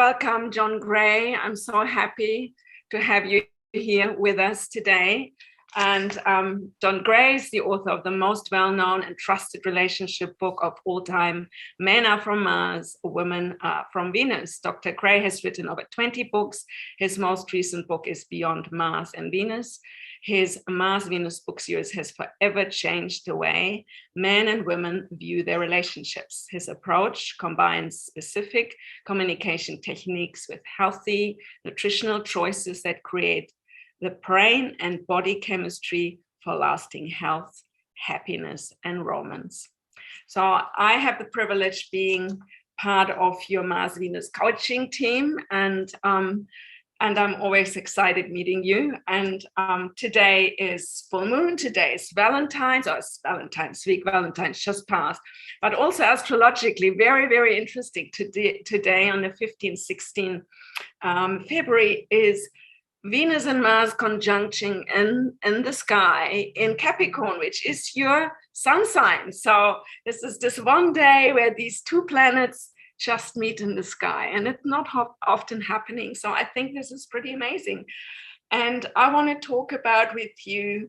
welcome John Gray. I'm so happy to have you here with us today. And John Gray is the author of the most well-known and trusted relationship book of all time, Men Are From Mars, Women Are From Venus. Dr. Gray has written over 20 books. His most recent book is Beyond Mars and Venus. His Mars-Venus book series has forever changed the way men and women view their relationships. His approach combines specific communication techniques with healthy nutritional choices that create the brain and body chemistry for lasting health, happiness, and romance. So I have the privilege being part of your Mars-Venus coaching team, and I'm always excited meeting you. And today is full moon, today is Valentine's, or it's Valentine's week, Valentine's just passed, but also astrologically very, very interesting. Today on the 15th, 16th February is Venus and Mars conjunction in the sky in Capricorn, which is your sun sign. So this is this one day where these two planets just meet in the sky, and it's not often happening. So I think this is pretty amazing. And I want to talk about with you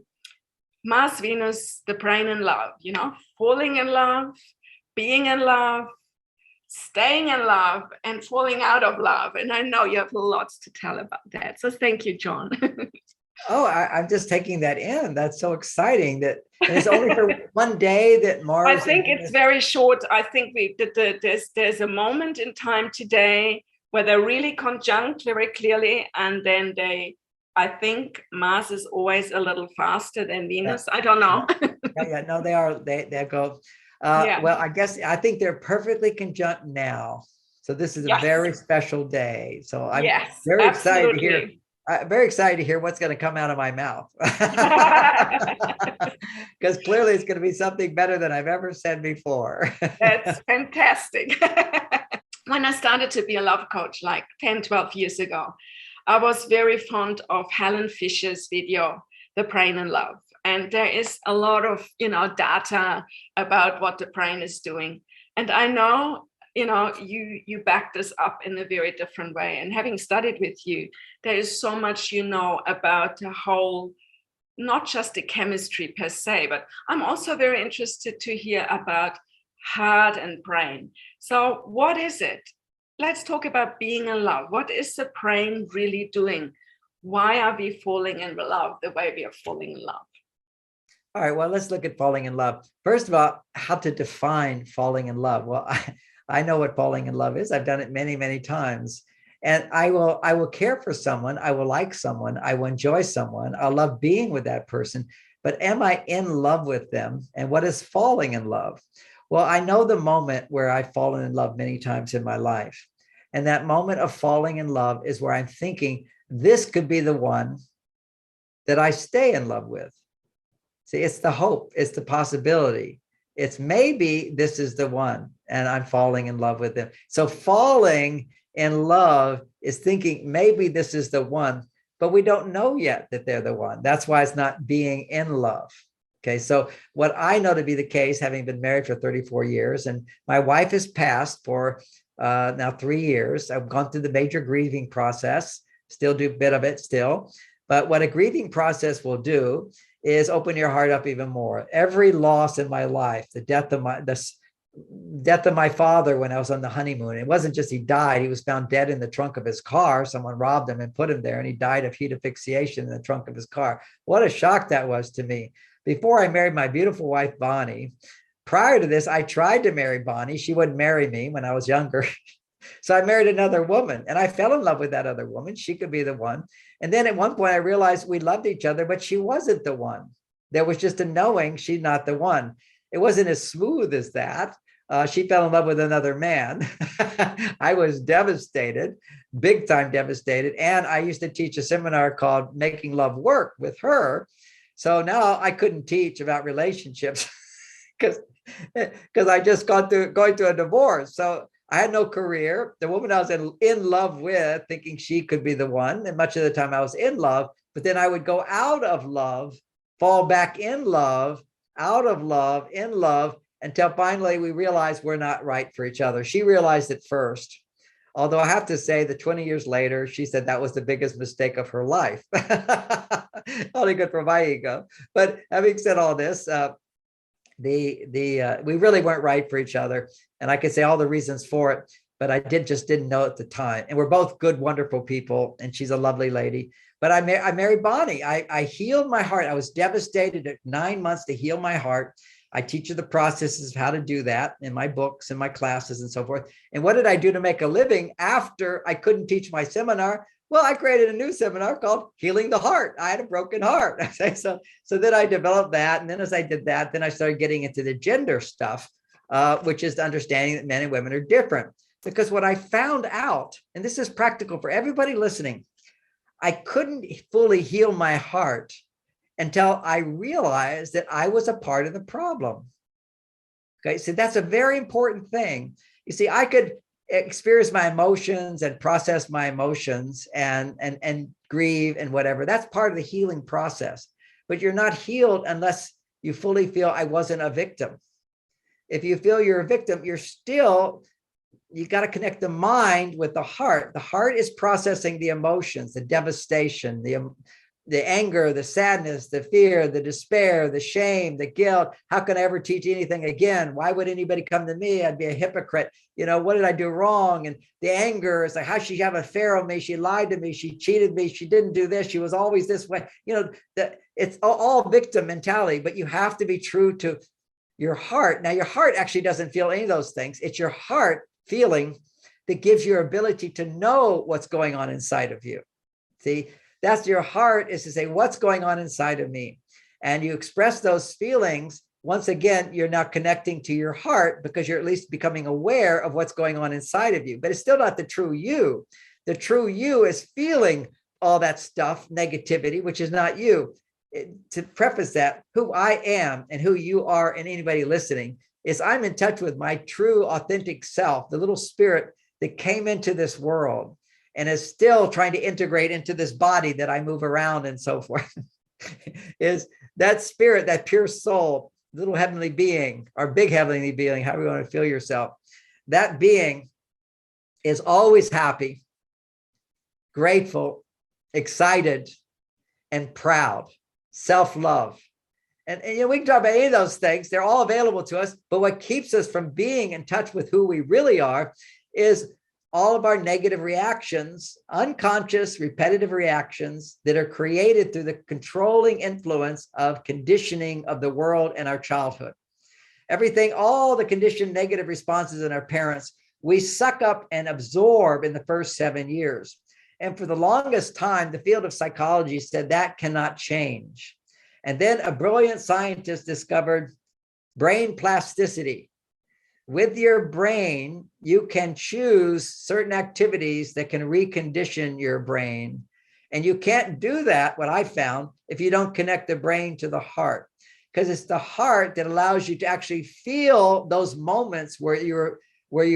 Mars, Venus, the brain and love, falling in love, being in love, staying in love, and falling out of love. And I know you have lots to tell about that. So thank you, John. Oh, I'm just taking that in. That's so exciting that it's only for one day that Mars. I think it's very short. I think there's a moment in time today where they're really conjunct very clearly, and then I think Mars is always a little faster than Venus. Yeah. I don't know. No, they are. They go. Well, I think they're perfectly conjunct now. So this is a very special day. So I'm very excited to hear. I'm very excited to hear what's going to come out of my mouth. Because clearly it's going to be something better than I've ever said before. That's fantastic. When I started to be a love coach like 10, 12 years ago, I was very fond of Helen Fisher's video, The Brain and Love. And there is a lot of, data about what the brain is doing. And I know, you back this up in a very different way. And having studied with you, there is so much about the whole, not just the chemistry per se, but I'm also very interested to hear about heart and brain. So what is it? Let's talk about being in love. What is the brain really doing? Why are we falling in love the way we are falling in love? All right, well, let's look at falling in love. First of all, how to define falling in love. Well, I know what falling in love is. I've done it many, many times. And I will care for someone. I will like someone. I will enjoy someone. I love being with that person. But am I in love with them? And what is falling in love? Well, I know the moment where I've fallen in love many times in my life. And that moment of falling in love is where I'm thinking, this could be the one that I stay in love with. See, it's the hope. It's the possibility. It's maybe this is the one and I'm falling in love with them. So falling in love is thinking maybe this is the one, but we don't know yet that they're the one. That's why it's not being in love. Okay, so what I know to be the case, having been married for 34 years, and my wife has passed for now 3 years. I've gone through the major grieving process, still do a bit of it still. But what a grieving process will do is open your heart up even more. Every loss in my life, the death of my father when I was on the honeymoon, it wasn't just he died, he was found dead in the trunk of his car. Someone robbed him and put him there, and he died of heat asphyxiation in the trunk of his car. What a shock that was to me. Before I married my beautiful wife, Bonnie, prior to this, I tried to marry Bonnie. She wouldn't marry me when I was younger. So I married another woman, and I fell in love with that other woman. She could be the one. And then at one point I realized we loved each other, but she wasn't the one. There was just a knowing she's not the one. It wasn't as smooth as that. She fell in love with another man. I was devastated, big time devastated. And I used to teach a seminar called Making Love Work with her. So now I couldn't teach about relationships because I just going through a divorce. So I had no career. The woman I was in love with, thinking she could be the one. And much of the time I was in love, but then I would go out of love, fall back in love, out of love, in love, until finally we realized we're not right for each other. She realized it first. Although I have to say that 20 years later, she said that was the biggest mistake of her life. Only good for my ego. But having said all this, we really weren't right for each other. And I could say all the reasons for it, but I just didn't know at the time. And we're both good, wonderful people. And she's a lovely lady. But I married Bonnie. I healed my heart. I was devastated at 9 months to heal my heart. I teach you the processes of how to do that in my books and my classes and so forth. And what did I do to make a living after I couldn't teach my seminar? Well, I created a new seminar called Healing the Heart. I had a broken heart. So then I developed that. And then as I did that, then I started getting into the gender stuff, which is the understanding that men and women are different. Because what I found out, and this is practical for everybody listening, I couldn't fully heal my heart until I realized that I was a part of the problem. Okay, so that's a very important thing. You see, I could experience my emotions and process my emotions and grieve and whatever. That's part of the healing process. But you're not healed unless you fully feel I wasn't a victim. If you feel you're a victim, you got to connect the mind with the heart. The heart is processing the emotions, the devastation, the anger, the sadness, the fear, the despair, the shame, the guilt. How can I ever teach anything again? Why would anybody come to me? I'd be a hypocrite. What did I do wrong? And the anger is like, how she have an affair on me? She lied to me. She cheated me. She didn't do this. She was always this way. It's all victim mentality, but you have to be true to your heart. Now, your heart actually doesn't feel any of those things. It's your heart feeling that gives your ability to know what's going on inside of you. See, that's your heart, is to say, what's going on inside of me? And you express those feelings. Once again, you're now connecting to your heart because you're at least becoming aware of what's going on inside of you, but it's still not the true you. The true you is feeling all that stuff, negativity, which is not you. To preface that, who I am and who you are and anybody listening is I'm in touch with my true authentic self, the little spirit that came into this world and is still trying to integrate into this body that I move around and so forth. Is that spirit, that pure soul, little heavenly being, or big heavenly being, however you want to feel yourself. That being is always happy, grateful, excited, and proud, self-love. And we can talk about any of those things. They're all available to us. But what keeps us from being in touch with who we really are is all of our negative reactions, unconscious, repetitive reactions that are created through the controlling influence of conditioning of the world and our childhood. Everything, all the conditioned negative responses in our parents, we suck up and absorb in the first 7 years. And for the longest time, the field of psychology said that cannot change. And then a brilliant scientist discovered brain plasticity. With your brain, you can choose certain activities that can recondition your brain. And you can't do that, what I found, if you don't connect the brain to the heart, because it's the heart that allows you to actually feel those moments where you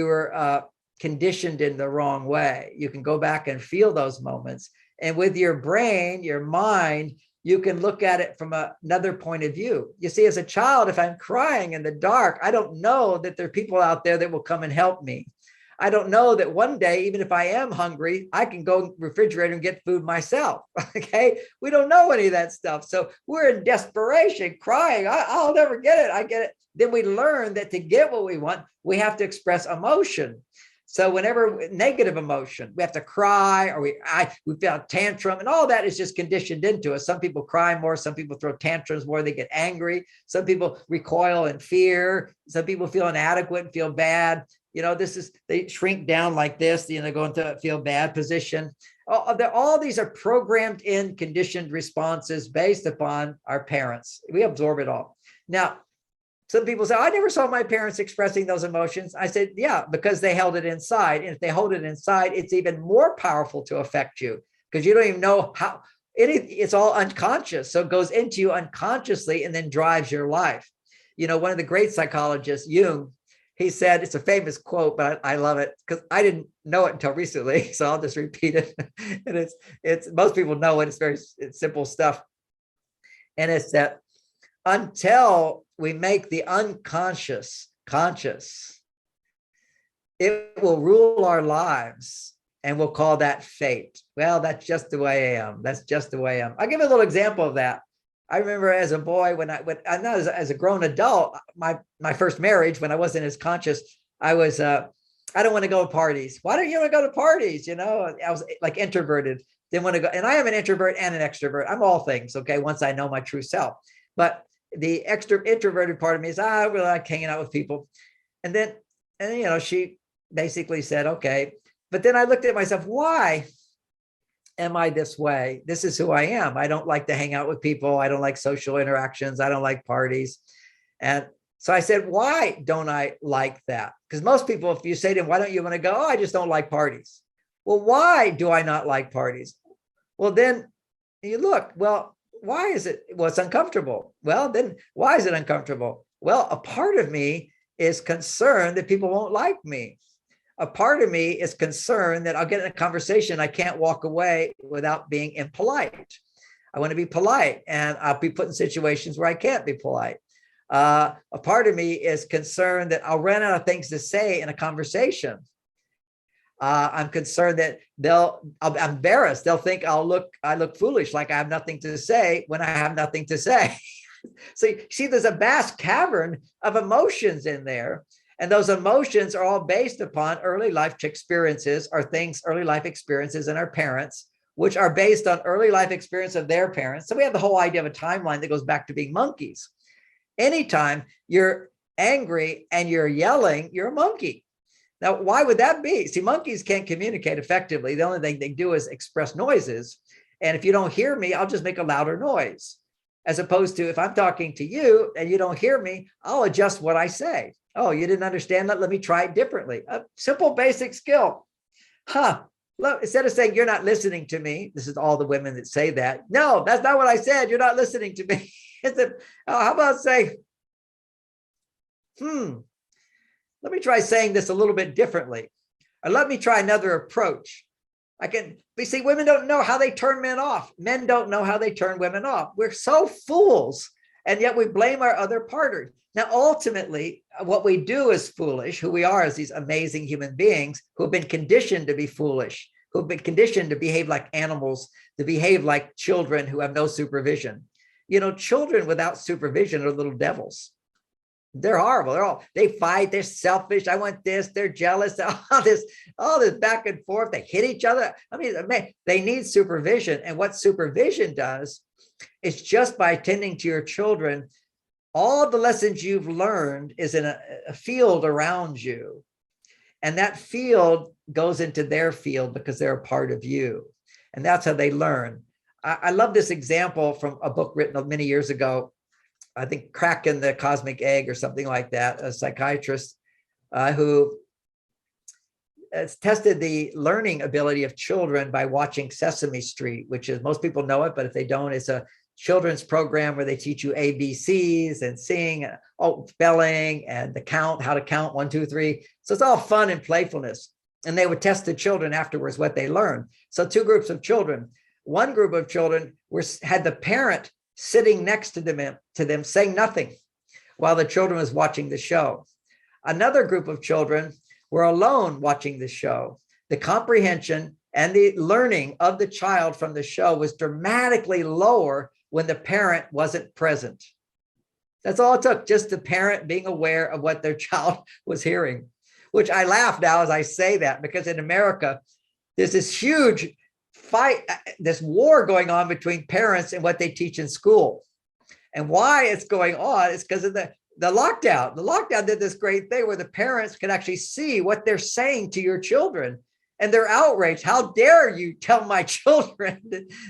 were conditioned in the wrong way. You can go back and feel those moments. And with your brain, your mind, you can look at it from another point of view. You see, as a child, if I'm crying in the dark, I don't know that there are people out there that will come and help me. I don't know that one day, even if I am hungry, I can go to the refrigerator and get food myself. Okay. We don't know any of that stuff. So we're in desperation, crying. I'll never get it. I get it. Then we learn that to get what we want, we have to express emotion. So whenever negative emotion, we have to cry, or we feel a tantrum, and all that is just conditioned into us. Some people cry more, some people throw tantrums more, they get angry. Some people recoil in fear. Some people feel inadequate and feel bad. They shrink down like this, they go into a feel bad position. All these are programmed in conditioned responses based upon our parents. We absorb it all. Now, some people say, I never saw my parents expressing those emotions. I said, yeah, because they held it inside. And if they hold it inside, it's even more powerful to affect you because you don't even know how. It's all unconscious. So it goes into you unconsciously and then drives your life. One of the great psychologists, Jung, he said, it's a famous quote, but I love it because I didn't know it until recently. So I'll just repeat it. And it's most people know it. It's simple stuff. And it's that until we make the unconscious conscious, it will rule our lives, and we'll call that fate. Well, that's just the way I am. That's just the way I am. I'll give you a little example of that. I remember as a boy, when I'm not as a grown adult, my first marriage, when I wasn't as conscious, I was, I don't want to go to parties. Why don't you want to go to parties? You know, I was like introverted, didn't want to go. And I am an introvert and an extrovert. I'm all things. Okay. Once I know my true self, but the introverted part of me is, I really like hanging out with people. And then, you know, she basically said, okay. But then I looked at myself, why am I this way? This is who I am. I don't like to hang out with people. I don't like social interactions. I don't like parties. And so I said, why don't I like that? Because most people, if you say to them, why don't you want to go? Oh, I just don't like parties. Well, why do I not like parties? Well, then you look, well, why is it? Well, it's uncomfortable. Well, then why is it uncomfortable? Well, a part of me is concerned that people won't like me. A part of me is concerned that I'll get in a conversation, I can't walk away without being impolite. I want to be polite, and I'll be put in situations where I can't be polite. A part of me is concerned that I'll run out of things to say in a conversation. I'm concerned that I'm embarrassed. They'll think I look foolish, like I have nothing to say when I have nothing to say. So you see, there's a vast cavern of emotions in there. And those emotions are all based upon early life experiences, or early life experiences in our parents, which are based on early life experience of their parents. So we have the whole idea of a timeline that goes back to being monkeys. Anytime you're angry and you're yelling, you're a monkey. Now, why would that be? See, monkeys can't communicate effectively. The only thing they do is express noises. And if you don't hear me, I'll just make a louder noise. As opposed to if I'm talking to you and you don't hear me, I'll adjust what I say. Oh, you didn't understand that? Let me try it differently. A simple, basic skill. Instead of saying, you're not listening to me, this is all the women that say that. No, that's not what I said. You're not listening to me. How about say, let me try saying this a little bit differently. Or let me try another approach. See, women don't know how they turn men off. Men don't know how they turn women off. We're so fools. And yet we blame our other partners. Now, ultimately, what we do is foolish, who we are as these amazing human beings who have been conditioned to be foolish, who have been conditioned to behave like animals, to behave like children who have no supervision. You know, children without supervision are little devils. They're horrible. They fight. They're selfish. I want this. They're jealous. All this back and forth. They hit each other. I mean, they need supervision. And what supervision does is just by attending to your children, all the lessons you've learned is in a field around you. And that field goes into their field because they're a part of you. And that's how they learn. I love this example from a book written many years ago. I think Cracking the Cosmic Egg or something like that, a psychiatrist who has tested the learning ability of children by watching Sesame Street, which is, most people know it, but if they don't, it's a children's program where they teach you ABCs and sing, spelling and the count, how to count 1, 2, 3. So it's all fun and playfulness. And they would test the children afterwards what they learned. So two groups of children. One group of children had the parent sitting next to them saying nothing while the children was watching the show. Another group of children were alone watching the show. The comprehension and the learning of the child from the show was dramatically lower when the parent wasn't present. That's all it took, just the parent being aware of what their child was hearing, which I laugh now as I say that, because in America, there's this huge fight, this war going on between parents and what they teach in school. And why it's going on is because of the lockdown. The lockdown did this great thing where the parents can actually see what they're saying to your children. And they're outraged. How dare you tell my children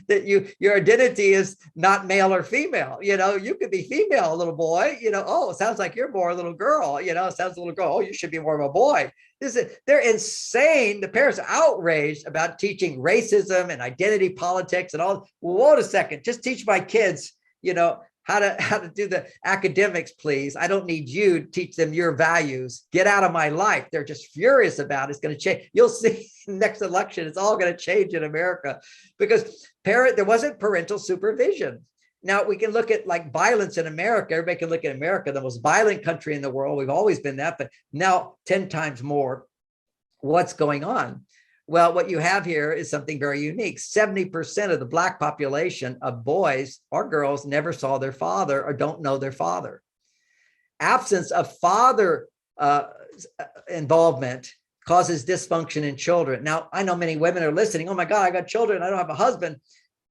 that your identity is not male or female? You know, you could be female, little boy. You know, oh, it sounds like you're more a little girl. You know, it sounds a little girl. Oh, you should be more of a boy. They're insane. The parents are outraged about teaching racism and identity politics and all. Well, wait a second. Just teach my kids, you know, how to do the academics, please. I don't need you to teach them your values. Get out of my life. They're just furious about it. It's going to change. You'll see next election, it's all going to change in America because there wasn't parental supervision. Now we can look at like violence in America. Everybody can look at America, the most violent country in the world. We've always been that, but now 10 times more. what's going on? Well, what you have here is something very unique. 70% of the Black population of boys or girls never saw their father or don't know their father. Absence of father involvement causes dysfunction in children. Now, I know many women are listening. Oh my God, I got children. I don't have a husband.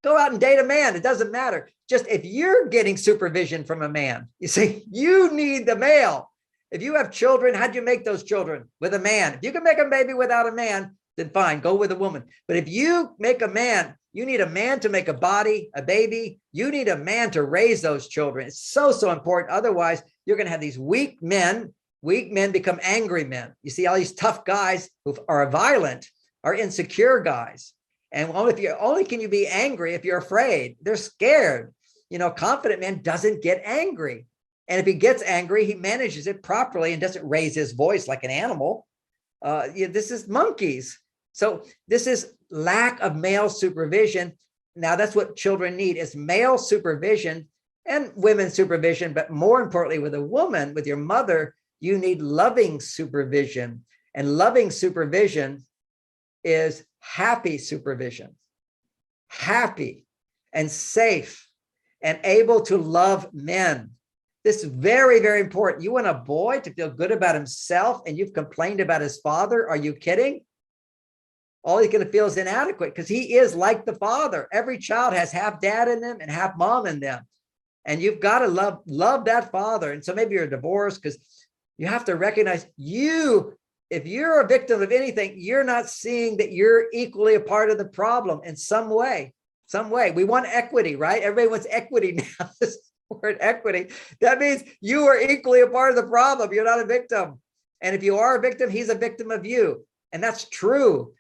Go out and date a man. It doesn't matter. Just if you're getting supervision from a man, you see, you need the male. If you have children, how'd you make those children? With a man. If you can make a baby without a man, then fine, go with a woman. But if you make a man, you need a man to make a body, a baby. You need a man to raise those children. It's so, so important. Otherwise, you're going to have these weak men. Weak men become angry men. You see, all these tough guys who are violent are insecure guys. And only can you be angry if you're afraid. They're scared. You know, confident man doesn't get angry. And if he gets angry, he manages it properly and doesn't raise his voice like an animal. This is monkeys. So this is lack of male supervision. Now that's what children need, is male supervision and women's supervision. But more importantly, with a woman, with your mother, you need loving supervision. And loving supervision is happy supervision, happy and safe and able to love men. This is very, very important. You want a boy to feel good about himself and you've complained about his father. Are you kidding? All he's going to feel is inadequate because he is like the father. Every child has half dad in them and half mom in them. And you've got to love that father. And so maybe you're divorced because you have to recognize if you're a victim of anything, you're not seeing that you're equally a part of the problem in some way. We want equity, right? Everybody wants equity now. This word equity. That means you are equally a part of the problem. You're not a victim. And if you are a victim, he's a victim of you. And that's true.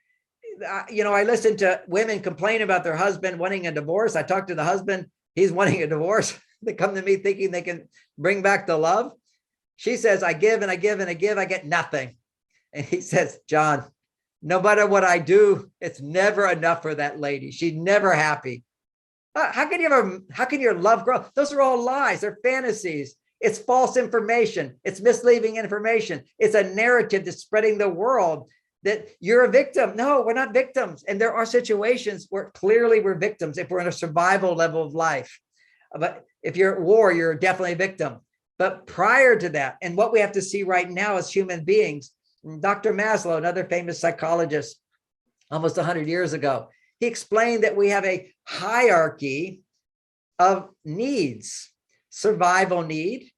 I listen to women complain about their husband wanting a divorce. I talk to the husband. He's wanting a divorce. They come to me thinking they can bring back the love. She says, I give and I give and I give. I get nothing. And he says, John, no matter what I do, it's never enough for that lady. She's never happy. How can your love grow? Those are all lies. They're fantasies. It's false information. It's misleading information. It's a narrative that's spreading the world that you're a victim. No, we're not victims. And there are situations where clearly we're victims if we're in a survival level of life. But if you're at war, you're definitely a victim. But prior to that, and what we have to see right now as human beings, Dr. Maslow, another famous psychologist, almost 100 years ago, he explained that we have a hierarchy of needs. Survival need.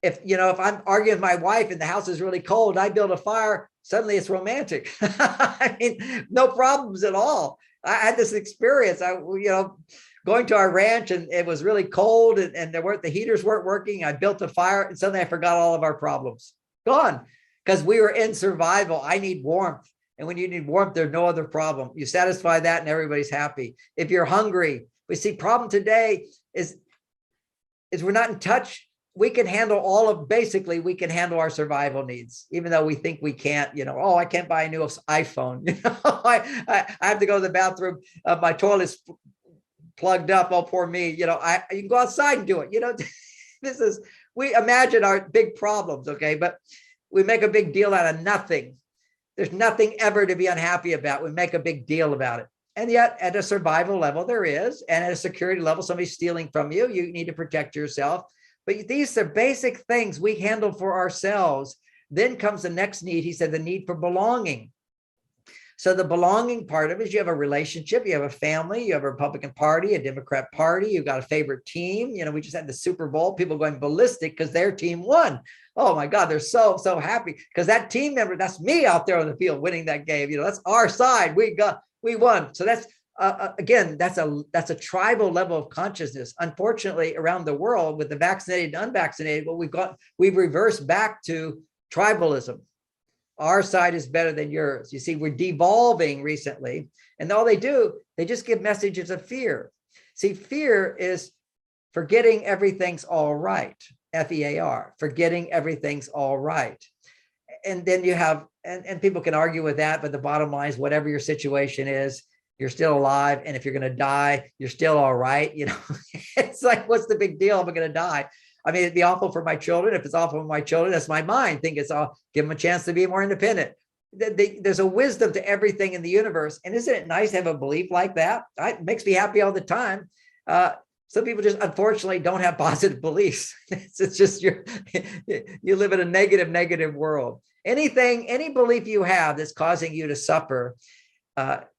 If I'm arguing with my wife and the house is really cold, I build a fire, suddenly it's romantic. I mean, no problems at all. I had this experience. Going to our ranch and it was really cold and the heaters weren't working. I built a fire and suddenly I forgot all of our problems. Gone. Because we were in survival. I need warmth. And when you need warmth, there's no other problem. You satisfy that and everybody's happy. If you're hungry, we see problem today is we're not in touch. We can handle we can handle our survival needs, even though we think we can't, I can't buy a new iPhone. I have to go to the bathroom. My toilet's plugged up. Oh, poor me. You can go outside and do it. We imagine our big problems. Okay. But we make a big deal out of nothing. There's nothing ever to be unhappy about. We make a big deal about it. And yet at a survival level, there is, and at a security level, somebody's stealing from you. You need to protect yourself. But these are basic things we handle for ourselves. Then comes the next need. He said the need for belonging. So the belonging part of it is you have a relationship, you have a family, you have a Republican Party, a Democrat Party, you've got a favorite team. We just had the Super Bowl, people going ballistic because their team won. Oh my God, they're so happy because that team member, that's me out there on the field winning that game. That's our side. We won. So that's again, that's a tribal level of consciousness. Unfortunately, around the world with the vaccinated and unvaccinated, we've reversed back to tribalism. Our side is better than yours. You see, we're devolving recently, and all they do, they just give messages of fear. See, fear is forgetting everything's all right. FEAR, forgetting everything's all right. And then you have, and people can argue with that, but the bottom line is whatever your situation is, you're still alive. And if you're going to die, you're still all right. It's like, what's the big deal? I'm going to die. I mean, it'd be awful for my children. If it's awful for my children, that's my mind. Think it's all, give them a chance to be more independent. there's a wisdom to everything in the universe. And isn't it nice to have a belief like that? It makes me happy all the time. Some people just unfortunately don't have positive beliefs. It's just you live in a negative world. Any belief you have that's causing you to suffer,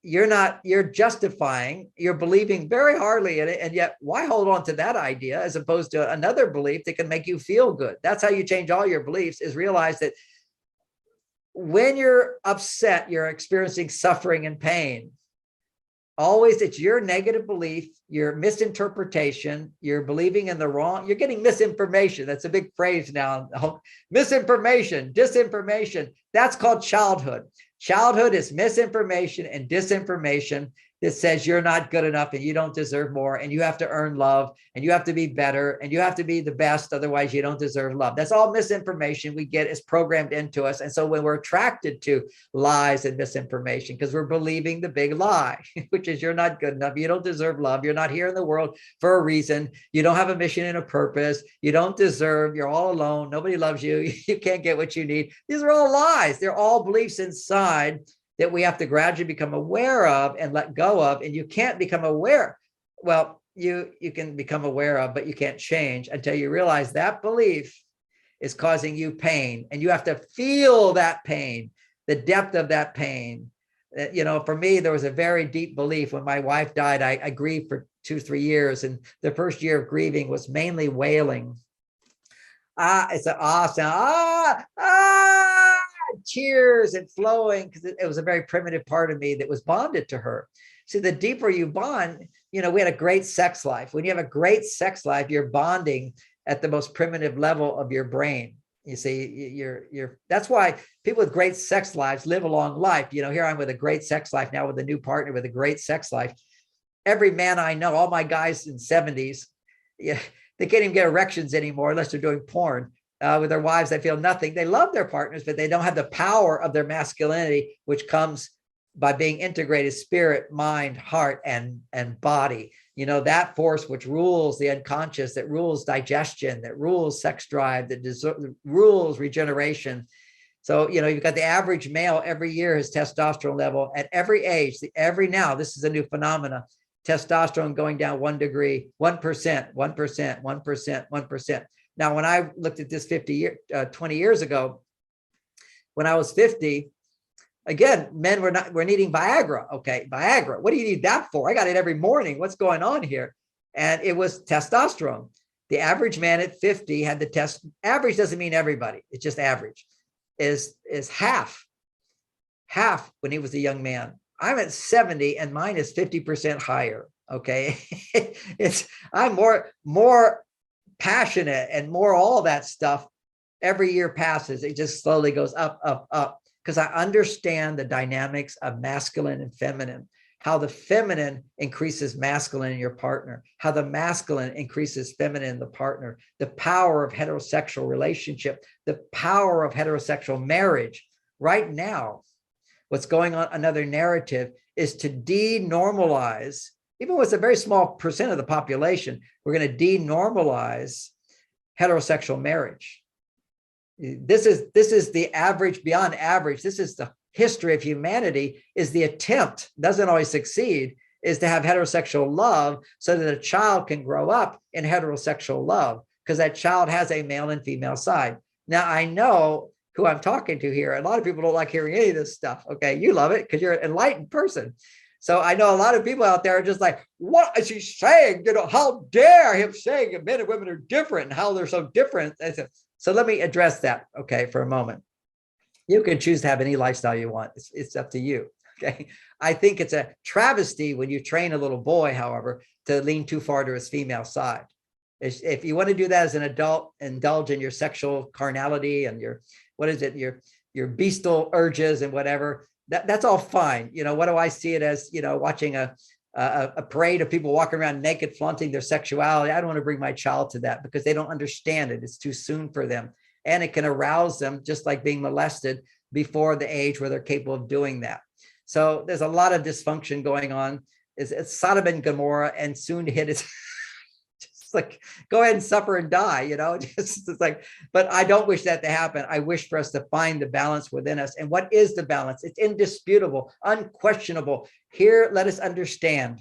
you're justifying, you're believing very hardly in it. And yet why hold on to that idea as opposed to another belief that can make you feel good? That's how you change all your beliefs, is realize that when you're upset, you're experiencing suffering and pain. Always, it's your negative belief, your misinterpretation, you're believing in the wrong, you're getting misinformation. That's a big phrase now. Misinformation, disinformation. That's called childhood. Childhood is misinformation and disinformation that says you're not good enough and you don't deserve more and you have to earn love and you have to be better and you have to be the best. Otherwise, you don't deserve love. That's all misinformation we get is programmed into us. And so when we're attracted to lies and misinformation, because we're believing the big lie, which is you're not good enough. You don't deserve love. You're not here in the world for a reason. You don't have a mission and a purpose. You don't deserve. You're all alone. Nobody loves you. You can't get what you need. These are all lies. They're all beliefs inside that we have to gradually become aware of and let go of. And you can't become aware. Well, you can become aware of, but you can't change until you realize that belief is causing you pain. And you have to feel that pain, the depth of that pain. For me, there was a very deep belief. When my wife died, I grieved for 2-3 years. And the first year of grieving was mainly wailing. It's an sound. Tears and flowing, because it was a very primitive part of me that was bonded to her. See, the deeper you bond, we had a great sex life. When you have a great sex life, you're bonding at the most primitive level of your brain. You see, that's why people with great sex lives live a long life. Here I'm with a great sex life now with a new partner with a great sex life. Every man I know, all my guys in 70s, they can't even get erections anymore unless they're doing porn. With their wives, they feel nothing. They love their partners, but they don't have the power of their masculinity, which comes by being integrated spirit, mind, heart, and body. That force which rules the unconscious, that rules digestion, that rules sex drive, that rules regeneration. So, you've got the average male every year, his testosterone level at every age, now, this is a new phenomena, testosterone going down 1 degree, 1%, 1%, 1%, 1%. Now, when I looked at this 20 years ago, when I was 50, again, men were needing Viagra. Okay, Viagra. What do you need that for? I got it every morning. What's going on here? And it was testosterone. The average man at 50 had the test. Average doesn't mean everybody. It's just average. Is half when he was a young man. I'm at 70 and mine is 50% higher. Okay, I'm more passionate and more all that stuff. Every year passes, it just slowly goes up, up, up, because I understand the dynamics of masculine and feminine, how the feminine increases masculine in your partner, how the masculine increases feminine in the partner, the power of heterosexual relationship, the power of heterosexual marriage. Right now, what's going on, another narrative, is to denormalize. Even with a very small percent of the population, we're going to denormalize heterosexual marriage. This is the average beyond average. This is the history of humanity, is the attempt, doesn't always succeed, is to have heterosexual love so that a child can grow up in heterosexual love, because that child has a male and female side. Now, I know who I'm talking to here. A lot of people don't like hearing any of this stuff. Okay, you love it because you're an enlightened person. So I know a lot of people out there are just like, what is he saying? How dare him saying that men and women are different and how they're so different. So let me address that, okay, for a moment. You can choose to have any lifestyle you want. It's up to you, okay? I think it's a travesty when you train a little boy, however, to lean too far to his female side. If you want to do that as an adult, indulge in your sexual carnality and your bestial urges and whatever, that's all fine. What do I see it as, watching a parade of people walking around naked, flaunting their sexuality. I don't want to bring my child to that because they don't understand it. It's too soon for them. And it can arouse them, just like being molested, before the age where they're capable of doing that. So there's a lot of dysfunction going on. It's Sodom and Gomorrah, and soon to hit its It's like, go ahead and suffer and die, just it's like, but I don't wish that to happen. I wish for us to find the balance within us. And what is the balance? It's indisputable, unquestionable. Here, let us understand.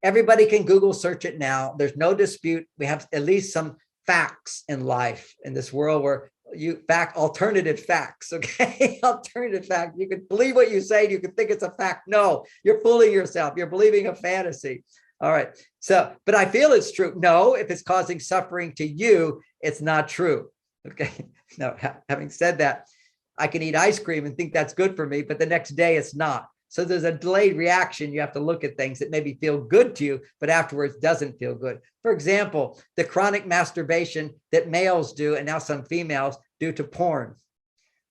Everybody can Google search it now. There's no dispute. We have at least some facts in life, in this world where alternative facts, okay? Alternative fact. You can believe what you say. You can think it's a fact. No, you're fooling yourself. You're believing a fantasy. All right. So, but I feel it's true. No, if it's causing suffering to you, it's not true. Okay. Now, having said that, I can eat ice cream and think that's good for me, but the next day it's not. So there's a delayed reaction. You have to look at things that maybe feel good to you, but afterwards doesn't feel good. For example, the chronic masturbation that males do, and now some females do, to porn.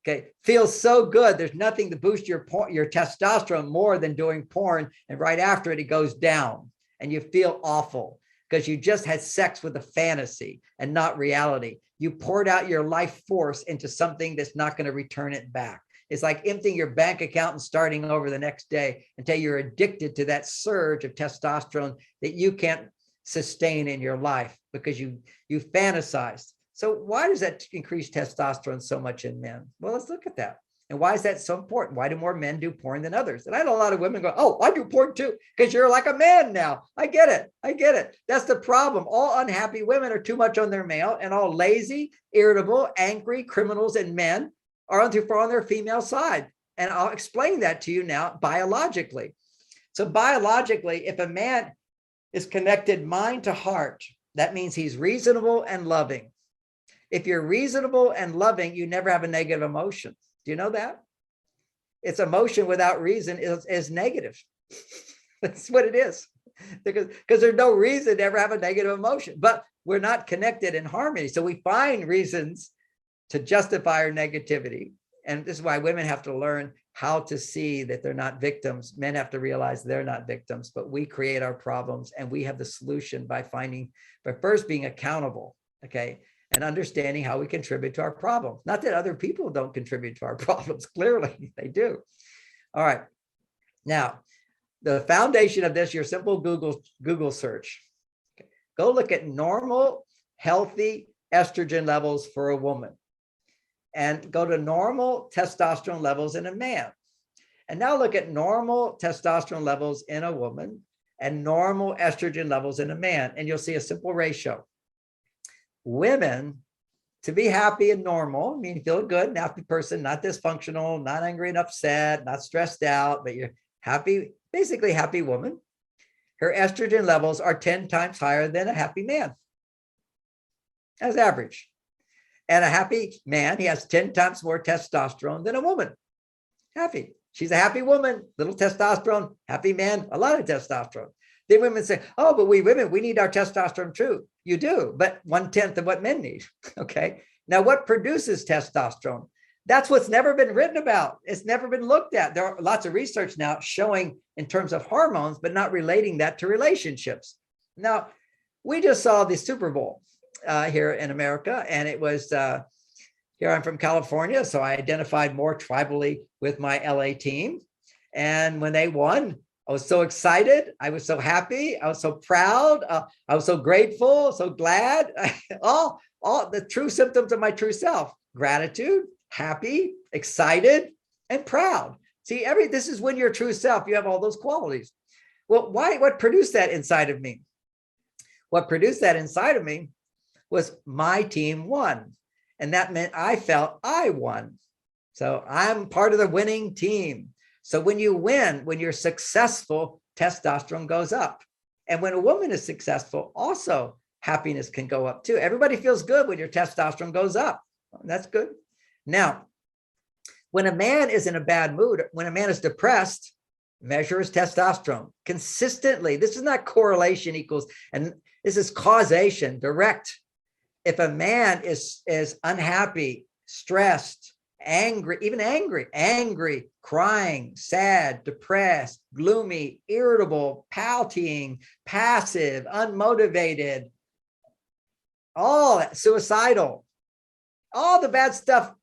Okay, feels so good. There's nothing to boost your testosterone more than doing porn, and right after it, it goes down, and you feel awful because you just had sex with a fantasy and not reality. You poured out your life force into something that's not going to return it back. It's like emptying your bank account and starting over the next day until you're addicted to that surge of testosterone that you can't sustain in your life because you fantasized. So why does that increase testosterone so much in men? Well, let's look at that. And why is that so important? Why do more men do porn than others? And I know a lot of women go, oh, I do porn too, because you're like a man now. I get it. I get it. That's the problem. All unhappy women are too much on their male, and all lazy, irritable, angry criminals and men are too far on their female side. And I'll explain that to you now biologically. So biologically, if a man is connected mind to heart, that means he's reasonable and loving. If you're reasonable and loving, you never have a negative emotion. Do you know that? It's emotion without reason is negative. That's what it is. Because there's no reason to ever have a negative emotion, but we're not connected in harmony. So we find reasons to justify our negativity. And this is why women have to learn how to see that they're not victims. Men have to realize they're not victims, but we create our problems, and we have the solution by first being accountable, okay? And understanding how we contribute to our problems. Not that other people don't contribute to our problems. Clearly, they do. All right. Now, the foundation of this, your simple Google search. Okay. Go look at normal, healthy estrogen levels for a woman. And go to normal testosterone levels in a man. And now look at normal testosterone levels in a woman and normal estrogen levels in a man. And you'll see a simple ratio. Women, to be happy and normal, I mean, feel good, an happy person, not dysfunctional, not angry and upset, not stressed out, but you're happy, basically happy woman. Her estrogen levels are 10 times higher than a happy man. As average. And a happy man, he has 10 times more testosterone than a woman. Happy. She's a happy woman, little testosterone, happy man, a lot of testosterone. Then women say, oh, but we women, we need our testosterone too. You do, but 1/10 of what men need. Okay. Now, what produces testosterone? That's what's never been written about. It's never been looked at. There are lots of research now showing in terms of hormones, but not relating that to relationships. Now, we just saw the Super Bowl here in America, and it was, here I'm from California, so I identified more tribally with my LA team. And when they won, I was so excited. I was so happy. I was so proud. I was so grateful, so glad. all the true symptoms of my true self: gratitude, happy, excited, and proud. See, this is when you're true self. You have all those qualities. Well, what produced that inside of me? What produced that inside of me was my team won. And that meant I felt I won. So I'm part of the winning team. So when you win, when you're successful, testosterone goes up. And when a woman is successful, also happiness can go up too. Everybody feels good when your testosterone goes up. That's good. Now, when a man is in a bad mood, when a man is depressed, measure his testosterone consistently. This is not correlation equals, and this is causation, direct. If a man is unhappy, stressed, angry, even angry, crying, sad, depressed, gloomy, irritable, pouting, passive, unmotivated, all that, suicidal, all the bad stuff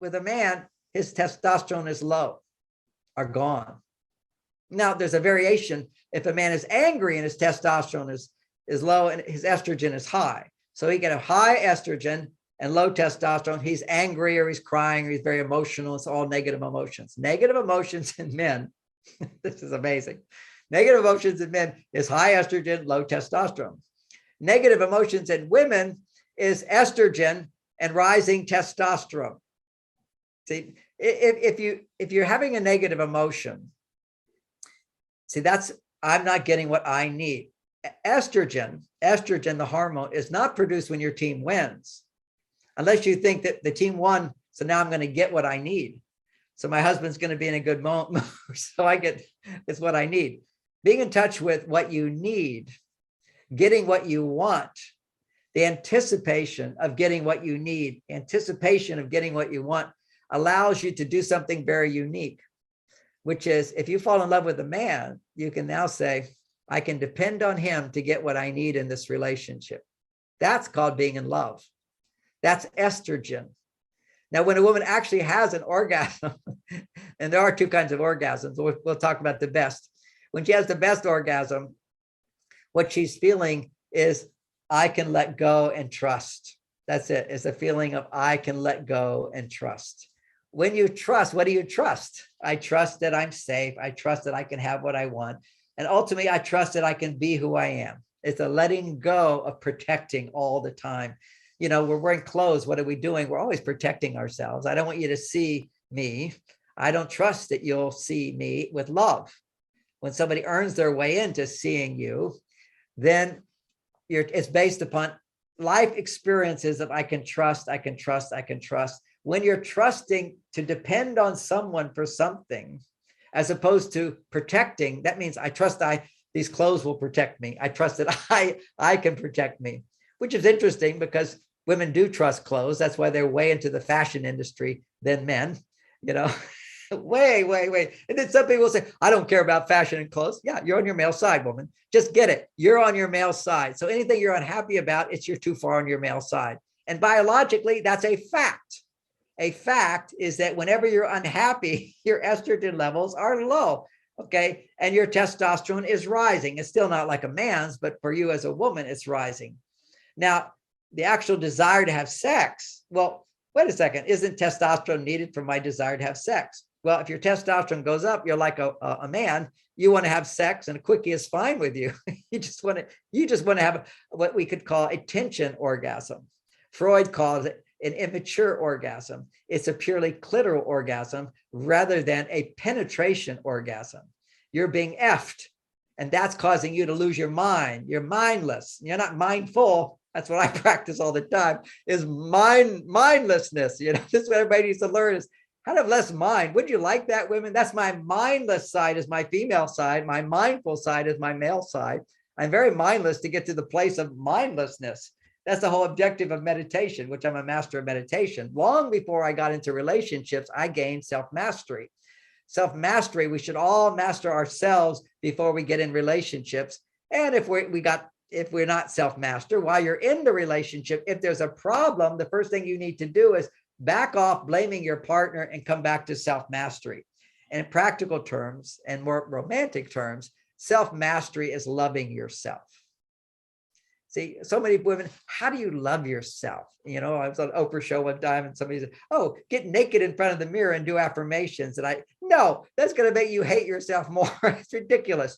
with a man, his testosterone is low, are gone. Now, there's a variation. If a man is angry and his testosterone is low and his estrogen is high. So he can have high estrogen and low testosterone. He's angry or he's crying or he's very emotional. It's all negative emotions. Negative emotions in men, this is amazing. Negative emotions in men is high estrogen, low testosterone. Negative emotions in women is estrogen and rising testosterone. See, if you're having a negative emotion, see, that's, I'm not getting what I need. Estrogen, the hormone, is not produced when your team wins, unless you think that the team won, so now I'm going to get what I need. So my husband's going to be in a good mood, so I get, it's what I need. Being in touch with what you need, getting what you want, the anticipation of getting what you need, anticipation of getting what you want allows you to do something very unique, which is if you fall in love with a man, you can now say, I can depend on him to get what I need in this relationship. That's called being in love. That's estrogen. Now, when a woman actually has an orgasm, and there are two kinds of orgasms, we'll talk about the best. When she has the best orgasm, what she's feeling is, I can let go and trust. That's it. It's a feeling of I can let go and trust. When you trust, what do you trust? I trust that I'm safe. I trust that I can have what I want. And ultimately, I trust that I can be who I am. It's a letting go of protecting all the time. You know, we're wearing clothes. What are we doing? We're always protecting ourselves. I don't want you to see me. I don't trust that you'll see me with love. When somebody earns their way into seeing you, then it's based upon life experiences of I can trust, I can trust, I can trust. When you're trusting to depend on someone for something, as opposed to protecting, that means I trust these clothes will protect me. I trust that I can protect me, which is interesting because women do trust clothes. That's why they're way into the fashion industry than men, you know. way. And then some people will say, I don't care about fashion and clothes. Yeah, you're on your male side, woman. Just get it. You're on your male side. So anything you're unhappy about, you're too far on your male side. And biologically, that's a fact. A fact is that whenever you're unhappy, your estrogen levels are low, okay? And your testosterone is rising. It's still not like a man's, but for you as a woman, it's rising. Now, the actual desire to have sex, well, wait a second, isn't testosterone needed for my desire to have sex? Well, if your testosterone goes up, you're like a man, you want to have sex and a quickie is fine with you. you just want to have what we could call a tension orgasm. Freud calls it an immature orgasm. It's a purely clitoral orgasm rather than a penetration orgasm. You're being effed, and that's causing you to lose your mind. You're mindless. You're not mindful. That's what I practice all the time, is mindlessness. You know, this is what everybody needs to learn, is how to have less mind. Would you like that, women? That's my mindless side, is my female side. My mindful side is my male side. I'm very mindless to get to the place of mindlessness. That's the whole objective of meditation, which I'm a master of meditation. Long before I got into relationships, I gained self-mastery. Self-mastery, we should all master ourselves before we get in relationships. And if we're not self-master, while you're in the relationship, if there's a problem, the first thing you need to do is back off blaming your partner and come back to self-mastery. And in practical terms and more romantic terms, self-mastery is loving yourself. See, so many women, how do you love yourself? You know, I was on Oprah show one time and somebody said, oh, get naked in front of the mirror and do affirmations. And no, that's going to make you hate yourself more. It's ridiculous.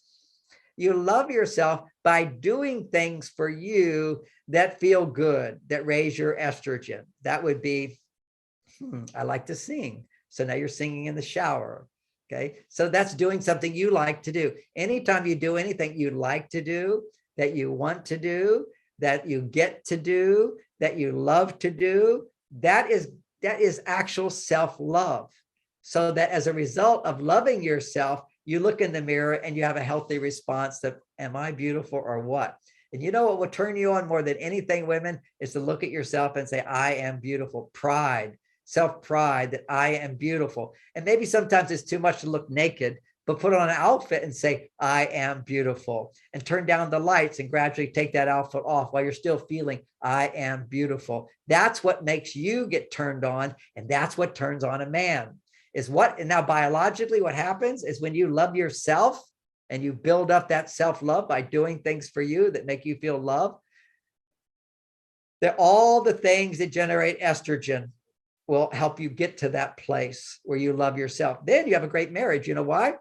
You love yourself by doing things for you that feel good, that raise your estrogen. That would be, I like to sing. So now you're singing in the shower. Okay. So that's doing something you like to do. Anytime you do anything you like to do, that you want to do, that you get to do, that you love to do, that is actual self-love. So that as a result of loving yourself, you look in the mirror and you have a healthy response to, am I beautiful or what? And you know what will turn you on more than anything, women, is to look at yourself and say, I am beautiful. Pride, self-pride that I am beautiful. And maybe sometimes it's too much to look naked, but put on an outfit and say, I am beautiful, and turn down the lights and gradually take that outfit off while you're still feeling, I am beautiful. That's what makes you get turned on. And that's what turns on a man is what, and now biologically what happens is when you love yourself, and you build up that self-love by doing things for you that make you feel love, that all the things that generate estrogen will help you get to that place where you love yourself. Then you have a great marriage. You know why?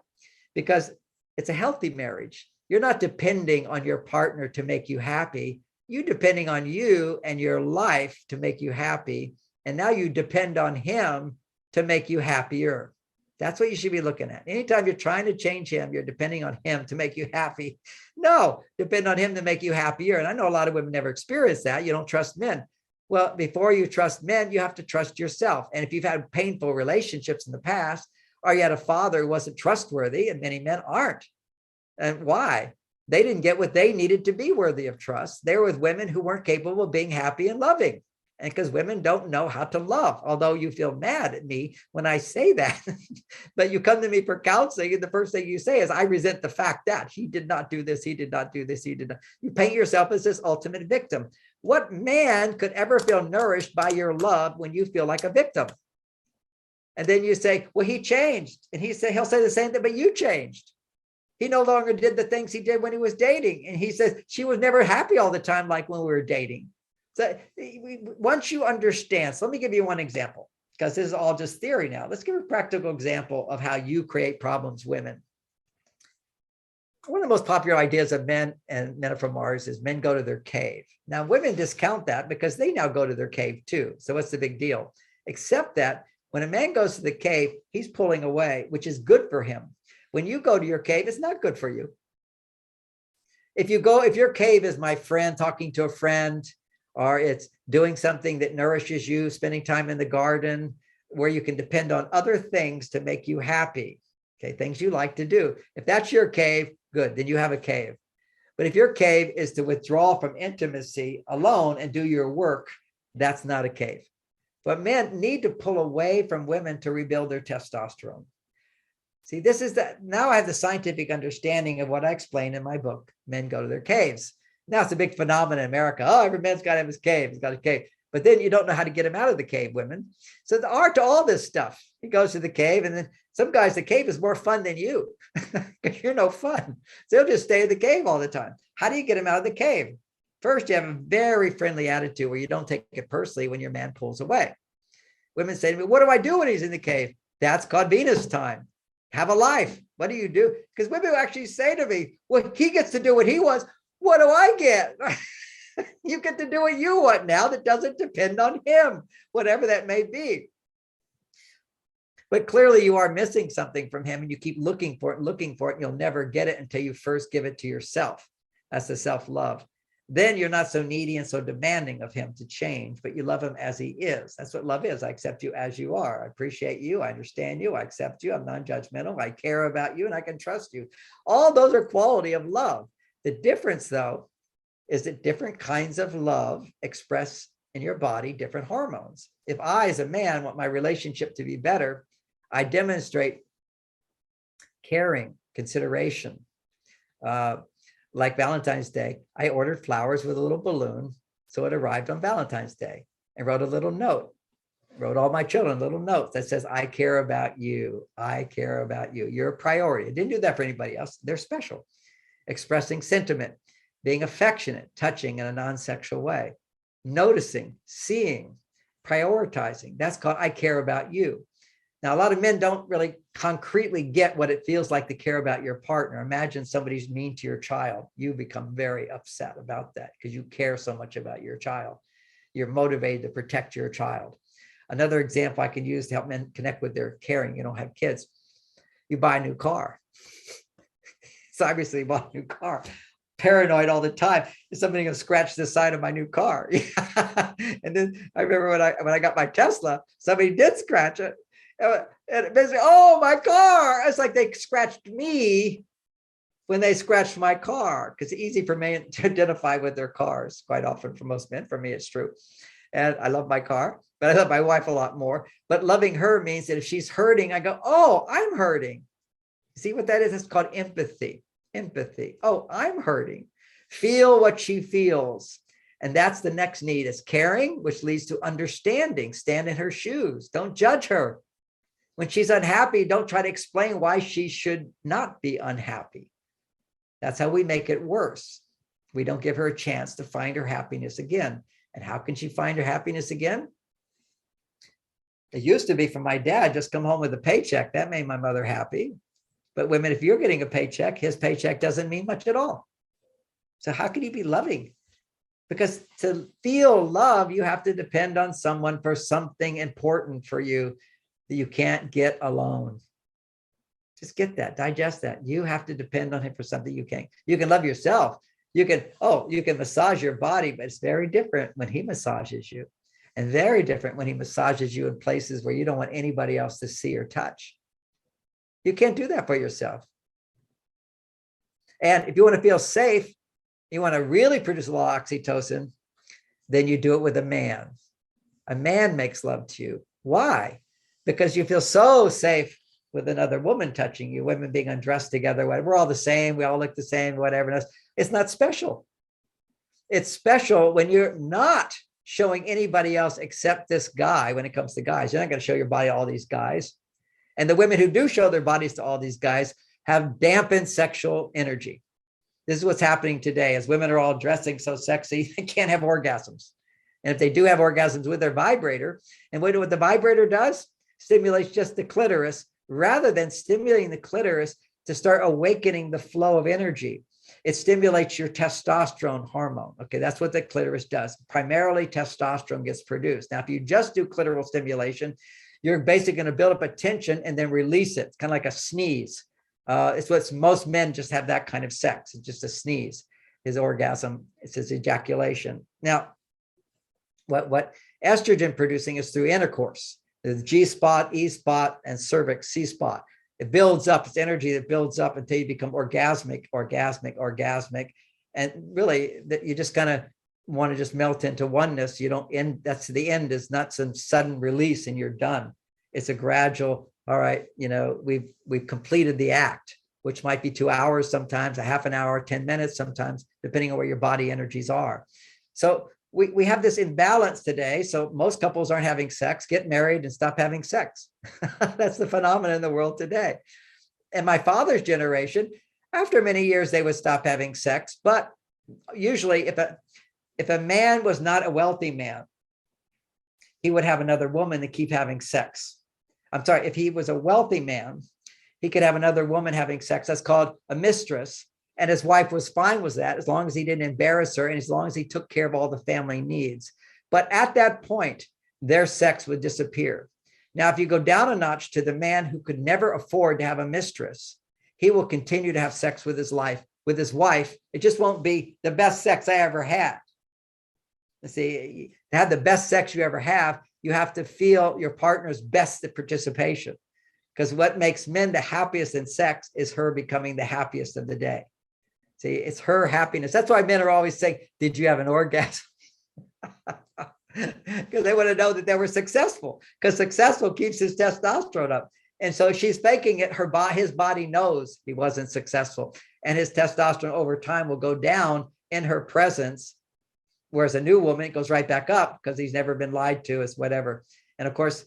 Because it's a healthy marriage. You're not depending on your partner to make you happy. You're depending on you and your life to make you happy. And now you depend on him to make you happier. That's what you should be looking at. Anytime you're trying to change him, you're depending on him to make you happy. No, depend on him to make you happier. And I know a lot of women never experience that. You don't trust men. Well, before you trust men, you have to trust yourself. And if you've had painful relationships in the past, or you had a father who wasn't trustworthy, and many men aren't. And why? They didn't get what they needed to be worthy of trust. They were with women who weren't capable of being happy and loving. And because women don't know how to love, although you feel mad at me when I say that, but you come to me for counseling and the first thing you say is, I resent the fact that he did not do this, he did not do this, he did not. You paint yourself as this ultimate victim. What man could ever feel nourished by your love when you feel like a victim? And then you say, well, he changed. And he'll say the same thing, but you changed. He no longer did the things he did when he was dating. And he says, she was never happy all the time like when we were dating. So once you understand, so let me give you one example, because this is all just theory now. Let's give a practical example of how you create problems, women. One of the most popular ideas of men and Men Are From Mars is men go to their cave. Now, women discount that because they now go to their cave too. So what's the big deal? Except that when a man goes to the cave, he's pulling away, which is good for him. When you go to your cave, it's not good for you. If your cave is my friend talking to a friend, or it's doing something that nourishes you, spending time in the garden, where you can depend on other things to make you happy, okay, things you like to do. If that's your cave, good, then you have a cave. But if your cave is to withdraw from intimacy alone and do your work, that's not a cave. But men need to pull away from women to rebuild their testosterone. See, this is now I have the scientific understanding of what I explain in my book, Men Go to Their Caves. Now it's a big phenomenon in America. Oh, every man's got to have his cave. He's got a cave. But then you don't know how to get him out of the cave, women. So the art to all this stuff. He goes to the cave, and then some guys, the cave is more fun than you because you're no fun. So he'll just stay in the cave all the time. How do you get him out of the cave? First, you have a very friendly attitude where you don't take it personally when your man pulls away. Women say to me, what do I do when he's in the cave? That's called Venus time. Have a life. What do you do? Because women actually say to me, well, he gets to do what he wants. What do I get? You get to do what you want now that doesn't depend on him, whatever that may be. But clearly you are missing something from him and you keep looking for it, and you'll never get it until you first give it to yourself. That's the self-love. Then you're not so needy and so demanding of him to change, but you love him as he is. That's what love is. I accept you as you are. I appreciate you. I understand you. I accept you. I'm non-judgmental. I care about you and I can trust you. All those are quality of love. The difference, though, is that different kinds of love express in your body different hormones. If I, as a man, want my relationship to be better, I demonstrate caring, consideration. Like Valentine's Day, I ordered flowers with a little balloon, so it arrived on Valentine's Day, and wrote a little note. Wrote all my children little notes that says, I care about you. I care about you. You're a priority. I didn't do that for anybody else. They're special. Expressing sentiment, being affectionate, touching in a non-sexual way, noticing, seeing, prioritizing. That's called I care about you. Now, a lot of men don't really concretely get what it feels like to care about your partner. Imagine somebody's mean to your child. You become very upset about that because you care so much about your child. You're motivated to protect your child. Another example I can use to help men connect with their caring, you don't have kids. You buy a new car. So obviously you bought a new car. Paranoid all the time. Is somebody going to scratch the side of my new car? And then I remember when I got my Tesla, somebody did scratch it. And basically, oh, my car. It's like they scratched me when they scratched my car, because it's easy for men to identify with their cars quite often. For most men, for me, it's true. And I love my car, but I love my wife a lot more. But loving her means that if she's hurting, I go, oh, I'm hurting. See what that is? It's called empathy. Empathy. Oh, I'm hurting. Feel what she feels. And that's the next need, is caring, which leads to understanding. Stand in her shoes. Don't judge her. When she's unhappy, don't try to explain why she should not be unhappy. That's how we make it worse. We don't give her a chance to find her happiness again. And how can she find her happiness again? It used to be for my dad, just come home with a paycheck. That made my mother happy. But women, if you're getting a paycheck, his paycheck doesn't mean much at all. So how can he be loving? Because to feel love, you have to depend on someone for something important for you that you can't get alone. Just get that, digest that. You have to depend on him for something you can't. You can love yourself. You can massage your body, but it's very different when he massages you, and very different when he massages you in places where you don't want anybody else to see or touch. You can't do that for yourself. And if you want to feel safe, you want to really produce a lot of oxytocin, then you do it with a man. A man makes love to you. Why? Because you feel so safe with another woman touching you, women being undressed together. We're all the same. We all look the same, whatever. It's not special. It's special when you're not showing anybody else except this guy. When it comes to guys, you're not going to show your body to all these guys. And the women who do show their bodies to all these guys have dampened sexual energy. This is what's happening today. As women are all dressing so sexy, they can't have orgasms. And if they do have orgasms with their vibrator, and what the vibrator does, stimulates just the clitoris, rather than stimulating the clitoris to start awakening the flow of energy. It stimulates your testosterone hormone. Okay, that's what the clitoris does. Primarily, testosterone gets produced. Now, if you just do clitoral stimulation, you're basically going to build up a tension and then release it. It's kind of like a sneeze. It's what most men just have that kind of sex. It's just a sneeze. His orgasm, it's his ejaculation. Now, what estrogen producing is through intercourse. There's G spot, E spot, and cervix, C spot. It builds up. It's energy that builds up until you become orgasmic. And really, that you just kind of want to just melt into oneness. You don't end. That's the end, is not some sudden release and you're done. It's a gradual, all right, we've completed the act, which might be 2 hours, sometimes a half an hour, 10 minutes, sometimes, depending on where your body energies are. So we have this imbalance today. So most couples aren't having sex, get married and stop having sex. That's the phenomenon in the world today. And my father's generation, after many years, they would stop having sex. But usually if a man was not a wealthy man, he would have another woman to keep having sex. I'm sorry, if he was a wealthy man, he could have another woman having sex. That's called a mistress. And his wife was fine with that, as long as he didn't embarrass her and as long as he took care of all the family needs. But at that point, their sex would disappear. Now, if you go down a notch to the man who could never afford to have a mistress, he will continue to have sex with his wife. It just won't be the best sex I ever had. See, to have the best sex you ever have, you have to feel your partner's best at participation. Because what makes men the happiest in sex is her becoming the happiest of the day. See, it's her happiness. That's why men are always saying, did you have an orgasm? Because they want to know that they were successful, because successful keeps his testosterone up. And so she's faking it. His body knows he wasn't successful. And his testosterone over time will go down in her presence. Whereas a new woman, it goes right back up because he's never been lied to, it's whatever. And of course,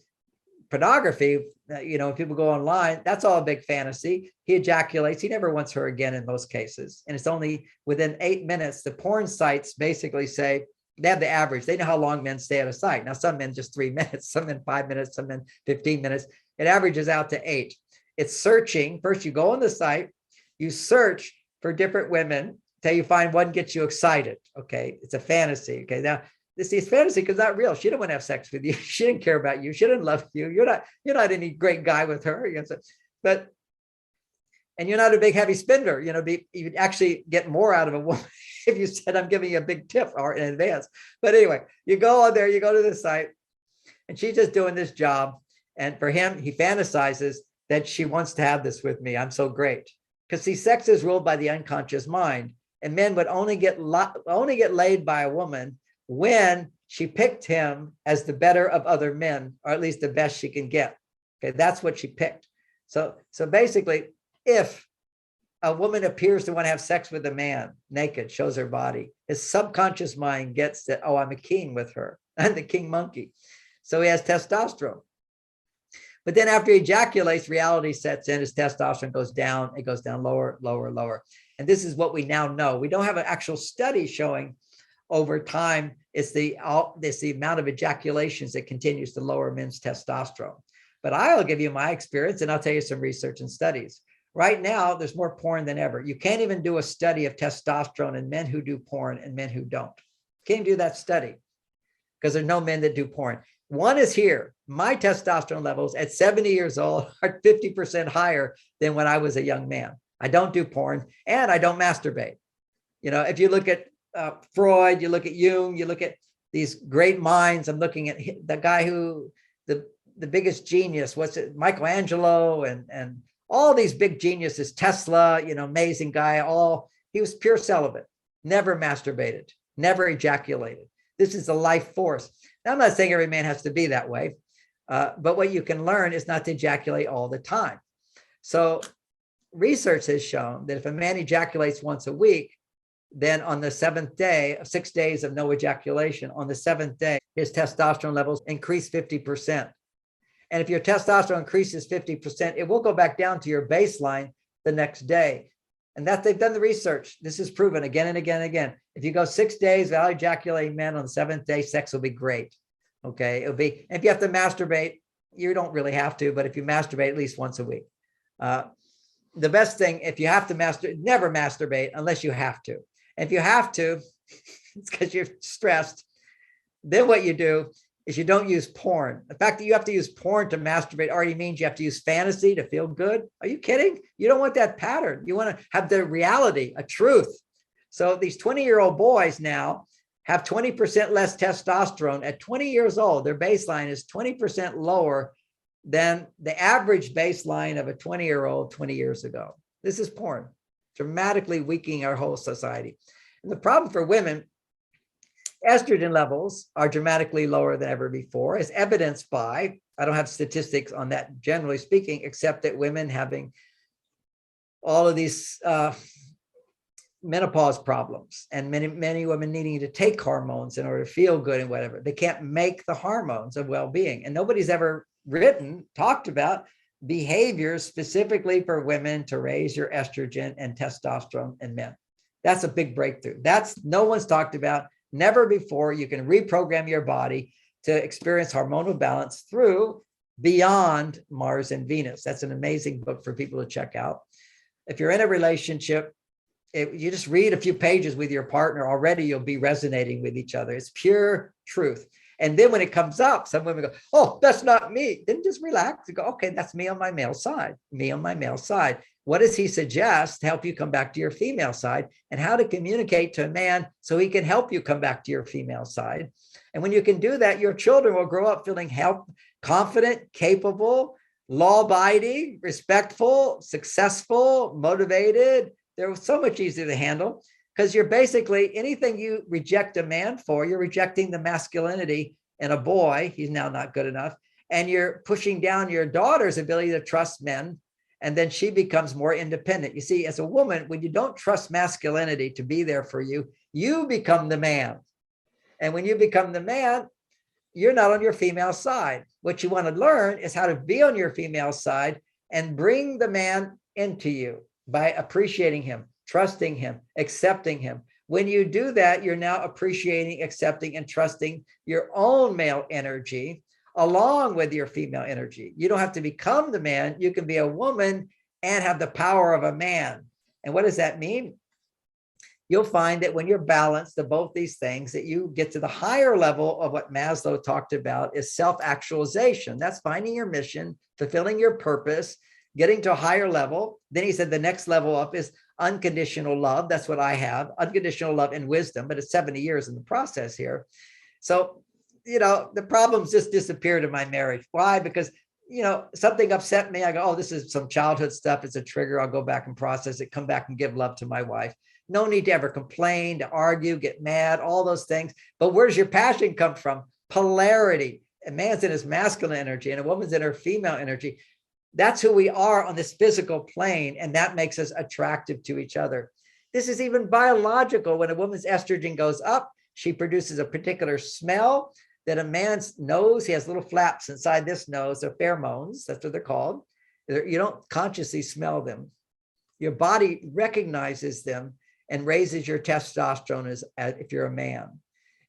pornography, when people go online, that's all a big fantasy. He ejaculates. He never wants her again in most cases. And it's only within 8 minutes. The porn sites basically say, they have the average. They know how long men stay at a site. Now, some men just 3 minutes, some men 5 minutes, some men 15 minutes. It averages out to 8. It's searching. First, you go on the site, you search for different women till you find one gets you excited. Okay, it's a fantasy. Okay, now this is fantasy because it's not real. She didn't want to have sex with you. She didn't care about you. She didn't love you. You're not any great guy with her. And you're not a big heavy spender. You'd actually get more out of a woman if you said, I'm giving you a big tip or in advance. But anyway, you go on there, you go to the site, and she's just doing this job. And for him, he fantasizes that she wants to have this with me. I'm so great. Because see, sex is ruled by the unconscious mind. And men would only get laid by a woman when she picked him as the better of other men, or at least the best she can get. Okay, that's what she picked. So basically, if a woman appears to want to have sex with a man naked, shows her body, his subconscious mind gets that, oh, I'm a king with her. I'm the king monkey. So he has testosterone. But then after he ejaculates, reality sets in, his testosterone goes down. It goes down lower, lower, lower. And this is what we now know. We don't have an actual study showing over time it's the amount of ejaculations that continues to lower men's testosterone. But I'll give you my experience, and I'll tell you some research and studies. Right now, there's more porn than ever. You can't even do a study of testosterone in men who do porn and men who don't. Can't do that study because there's no men that do porn. One is here. My testosterone levels at 70 years old are 50% higher than when I was a young man. I don't do porn and I don't masturbate. If you look at Freud, you look at Jung, you look at these great minds. I'm looking at the guy who, the biggest genius, Michelangelo and all these big geniuses, Tesla, amazing guy, he was pure celibate, never masturbated, never ejaculated. This is a life force. Now, I'm not saying every man has to be that way, but what you can learn is not to ejaculate all the time. So research has shown that if a man ejaculates once a week, then on the 7th day, 6 days of no ejaculation, on the 7th day, his testosterone levels increase 50%. And if your testosterone increases 50%, it will go back down to your baseline the next day. And that they've done the research. This is proven again and again and again. If you go 6 days without ejaculating men, on the 7th day, sex will be great. Okay. It'll be, if you have to masturbate, you don't really have to, but if you masturbate at least once a week, the best thing, if you have to never masturbate unless you have to. And if you have to, it's because you're stressed. Then what you do is you don't use porn. The fact that you have to use porn to masturbate already means you have to use fantasy to feel good. Are you kidding? You don't want that pattern. You want to have the reality, a truth. So these 20-year-old boys now have 20% less testosterone at 20 years old. Their baseline is 20% lower than the average baseline of a 20-year-old 20 years ago. This is porn, dramatically weakening our whole society. And the problem for women, estrogen levels are dramatically lower than ever before, as evidenced by, I don't have statistics on that generally speaking, except that women having all of these menopause problems and many women needing to take hormones in order to feel good and whatever. They can't make the hormones of well-being. And nobody's ever talked about behaviors specifically for women to raise your estrogen and testosterone in men. That's a big breakthrough. No one's talked about, never before. You can reprogram your body to experience hormonal balance through Beyond Mars and Venus. That's an amazing book for people to check out. If you're in a relationship, you just read a few pages with your partner, already you'll be resonating with each other. It's pure truth. And then when it comes up, some women go, oh, that's not me. Then just relax and go, okay, that's me on my male side, me on my male side. What does he suggest to help you come back to your female side, and how to communicate to a man so he can help you come back to your female side? And when you can do that, your children will grow up feeling confident, capable, law-abiding, respectful, successful, motivated. They're so much easier to handle, because you're basically, anything you reject a man for, you're rejecting the masculinity in a boy. He's now not good enough. And you're pushing down your daughter's ability to trust men. And then she becomes more independent. You see, as a woman, when you don't trust masculinity to be there for you, you become the man. And when you become the man, you're not on your female side. What you want to learn is how to be on your female side and bring the man into you by appreciating him, trusting him, accepting him. When you do that, you're now appreciating, accepting, and trusting your own male energy along with your female energy. You don't have to become the man. You can be a woman and have the power of a man. And what does that mean? You'll find that when you're balanced to both these things, that you get to the higher level of what Maslow talked about is self-actualization. That's finding your mission, fulfilling your purpose, getting to a higher level. Then he said the next level up is unconditional love. That's what I have, unconditional love and wisdom, but it's 70 years in the process here. So, the problems just disappeared in my marriage. Why? Because, something upset me. I go, oh, this is some childhood stuff. It's a trigger. I'll go back and process it, come back and give love to my wife. No need to ever complain, to argue, get mad, all those things. But where does your passion come from? Polarity. A man's in his masculine energy and a woman's in her female energy. That's who we are on this physical plane, and that makes us attractive to each other. This is even biological. When a woman's estrogen goes up, she produces a particular smell that a man's nose, he has little flaps inside this nose, they're pheromones, that's what they're called. You don't consciously smell them. Your body recognizes them and raises your testosterone as if you're a man.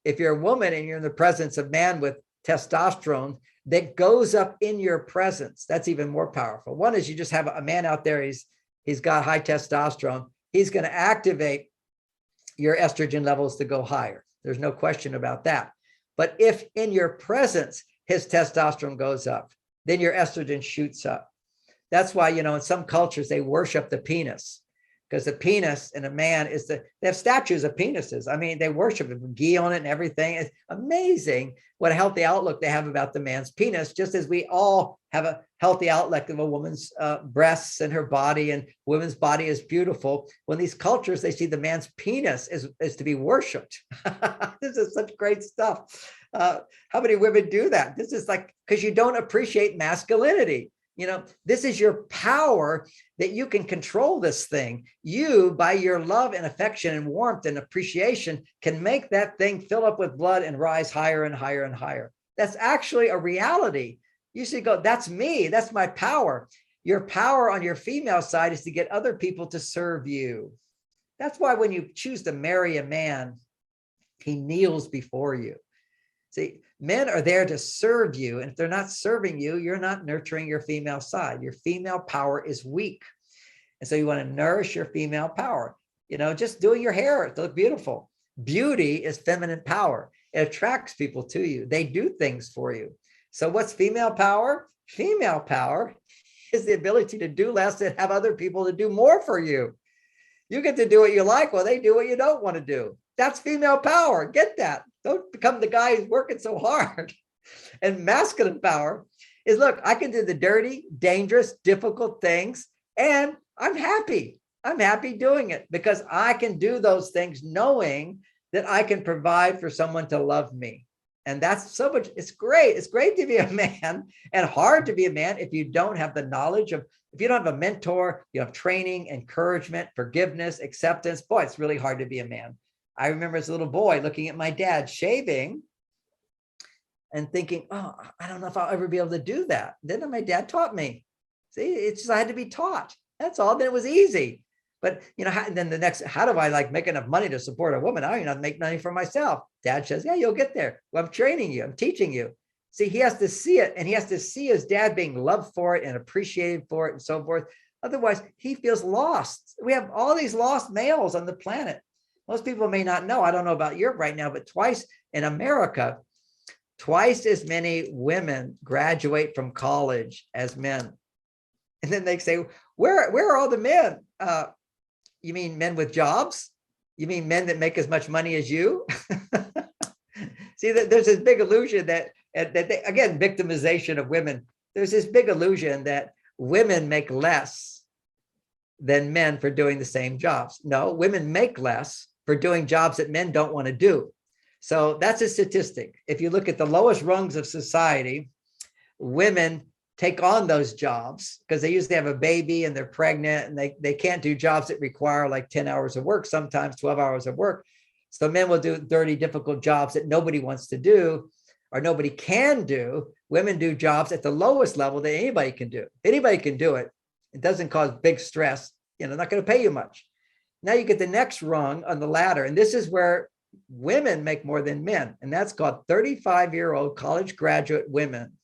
If you're a woman and you're in the presence of man with testosterone, that goes up in your presence. That's even more powerful. One is you just have a man out there, he's got high testosterone. He's going to activate your estrogen levels to go higher. There's no question about that. But if in your presence, his testosterone goes up, then your estrogen shoots up. That's why, in some cultures, they worship the penis, because the penis in a man they have statues of penises. I mean, they worship it with ghee on it and everything. It's amazing what a healthy outlook they have about the man's penis, just as we all have a healthy outlook of a woman's breasts and her body, and women's body is beautiful. When these cultures, they see the man's penis is to be worshiped. This is such great stuff. How many women do that? This is like, because you don't appreciate masculinity. This is your power, that you can control this thing. You, by your love and affection and warmth and appreciation, can make that thing fill up with blood and rise higher and higher and higher. That's actually a reality. You should go, that's me. That's my power. Your power on your female side is to get other people to serve you. That's why when you choose to marry a man, he kneels before you. See, men are there to serve you. And if they're not serving you, you're not nurturing your female side. Your female power is weak. And so you want to nourish your female power. Just doing your hair to look beautiful. Beauty is feminine power. It attracts people to you. They do things for you. So what's female power? Female power is the ability to do less and have other people to do more for you. You get to do what you like while they do what you don't want to do. That's female power. Get that. Don't become the guy who's working so hard. And masculine power is, look, I can do the dirty, dangerous, difficult things, and I'm happy. I'm happy doing it because I can do those things knowing that I can provide for someone to love me. And that's so much, it's great. It's great to be a man, and hard to be a man if you don't have the knowledge of, if you don't have a mentor, you have training, encouragement, forgiveness, acceptance. Boy, it's really hard to be a man. I remember as a little boy looking at my dad shaving and thinking, oh, I don't know if I'll ever be able to do that. Then my dad taught me. See, it's just, I had to be taught. That's all. Then it was easy. But, then the next, how do I make enough money to support a woman? I don't even make money for myself. Dad says, yeah, you'll get there. Well, I'm training you. I'm teaching you. See, he has to see it, and he has to see his dad being loved for it and appreciated for it and so forth. Otherwise, he feels lost. We have all these lost males on the planet. Most people may not know, I don't know about Europe right now, but twice in America, twice as many women graduate from college as men. And then they say, where are all the men? You mean men with jobs? You mean men that make as much money as you? See, there's this big illusion that they, again, victimization of women. There's this big illusion that women make less than men for doing the same jobs. No, women make less for doing jobs that men don't want to do. So that's a statistic. If you look at the lowest rungs of society, women take on those jobs because they usually have a baby and they're pregnant, and they can't do jobs that require like 10 hours of work, sometimes 12 hours of work. So men will do dirty, difficult jobs that nobody wants to do or nobody can do. Women do jobs at the lowest level that anybody can do. Anybody can do it. It doesn't cause big stress. Not going to pay you much. Now you get the next rung on the ladder. And this is where women make more than men. And that's called 35-year-old college graduate women,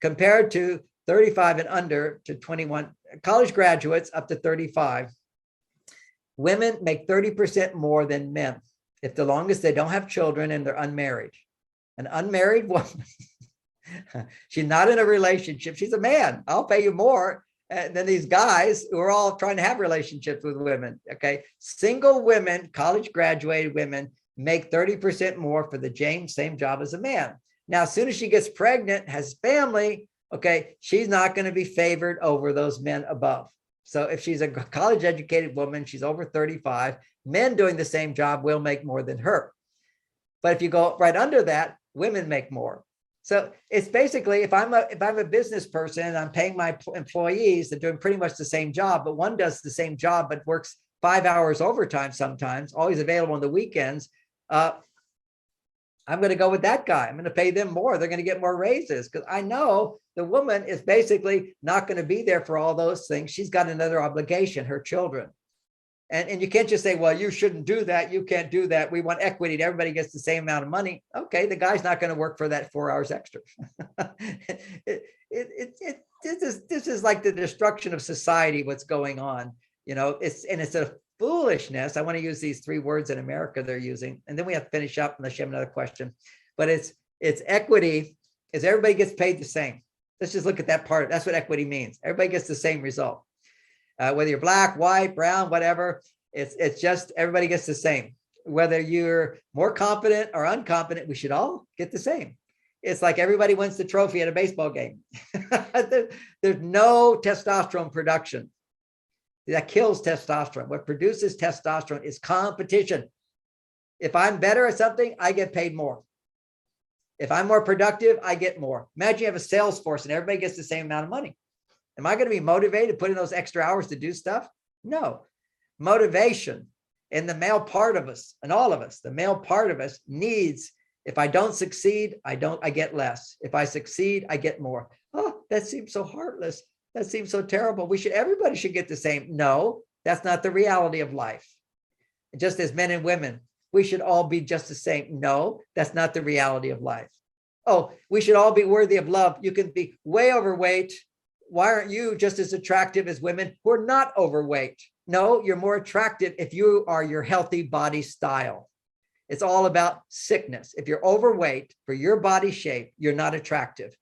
compared to 35 and under to 21 college graduates up to 35. Women make 30% more than men, if the longest they don't have children and they're unmarried. An unmarried woman, she's not in a relationship. She's a man. I'll pay you more than these guys who are all trying to have relationships with women. Okay. Single women, college graduated women, make 30% more for the same job as a man. Now, as soon as she gets pregnant, has family, okay, she's not going to be favored over those men above. So if she's a college educated woman, she's over 35, men doing the same job will make more than her. But if you go right under that, women make more. So it's basically, if I'm a business person and I'm paying my employees, they're doing pretty much the same job, but one does the same job, but works 5 hours overtime sometimes, always available on the weekends. I'm going to go with that guy. I'm going to pay them more. They're going to get more raises because I know the woman is basically not going to be there for all those things. She's got another obligation, her children. And you can't just say, well, you shouldn't do that. You can't do that. We want equity. Everybody gets the same amount of money. Okay, the guy's not going to work for that 4 hours extra. This is like the destruction of society, what's going on. It's a foolishness. I want to use these 3 words in America they're using. And then we have to finish up unless you have another question. But it's equity is everybody gets paid the same. Let's just look at that part. That's what equity means. Everybody gets the same result. Whether you're black, white, brown, whatever, it's just everybody gets the same. Whether you're more competent or incompetent, we should all get the same. It's like everybody wins the trophy at a baseball game. There's no testosterone production. That kills testosterone. What produces testosterone is competition. If I'm better at something, I get paid more. If I'm more productive, I get more. Imagine you have a sales force and everybody gets the same amount of money. Am I going to be motivated to put in those extra hours to do stuff? No. Motivation in the male part of us, and all of us, the male part of us needs, if I don't succeed, I get less. If I succeed, I get more. Oh, that seems so heartless. That seems so terrible. Everybody should get the same. No, that's not the reality of life. Just as men and women, we should all be just the same. No, that's not the reality of life. Oh, we should all be worthy of love. You can be way overweight. Why aren't you just as attractive as women who are not overweight? No, you're more attractive if you are your healthy body style. It's all about sickness. If you're overweight for your body shape, you're not attractive.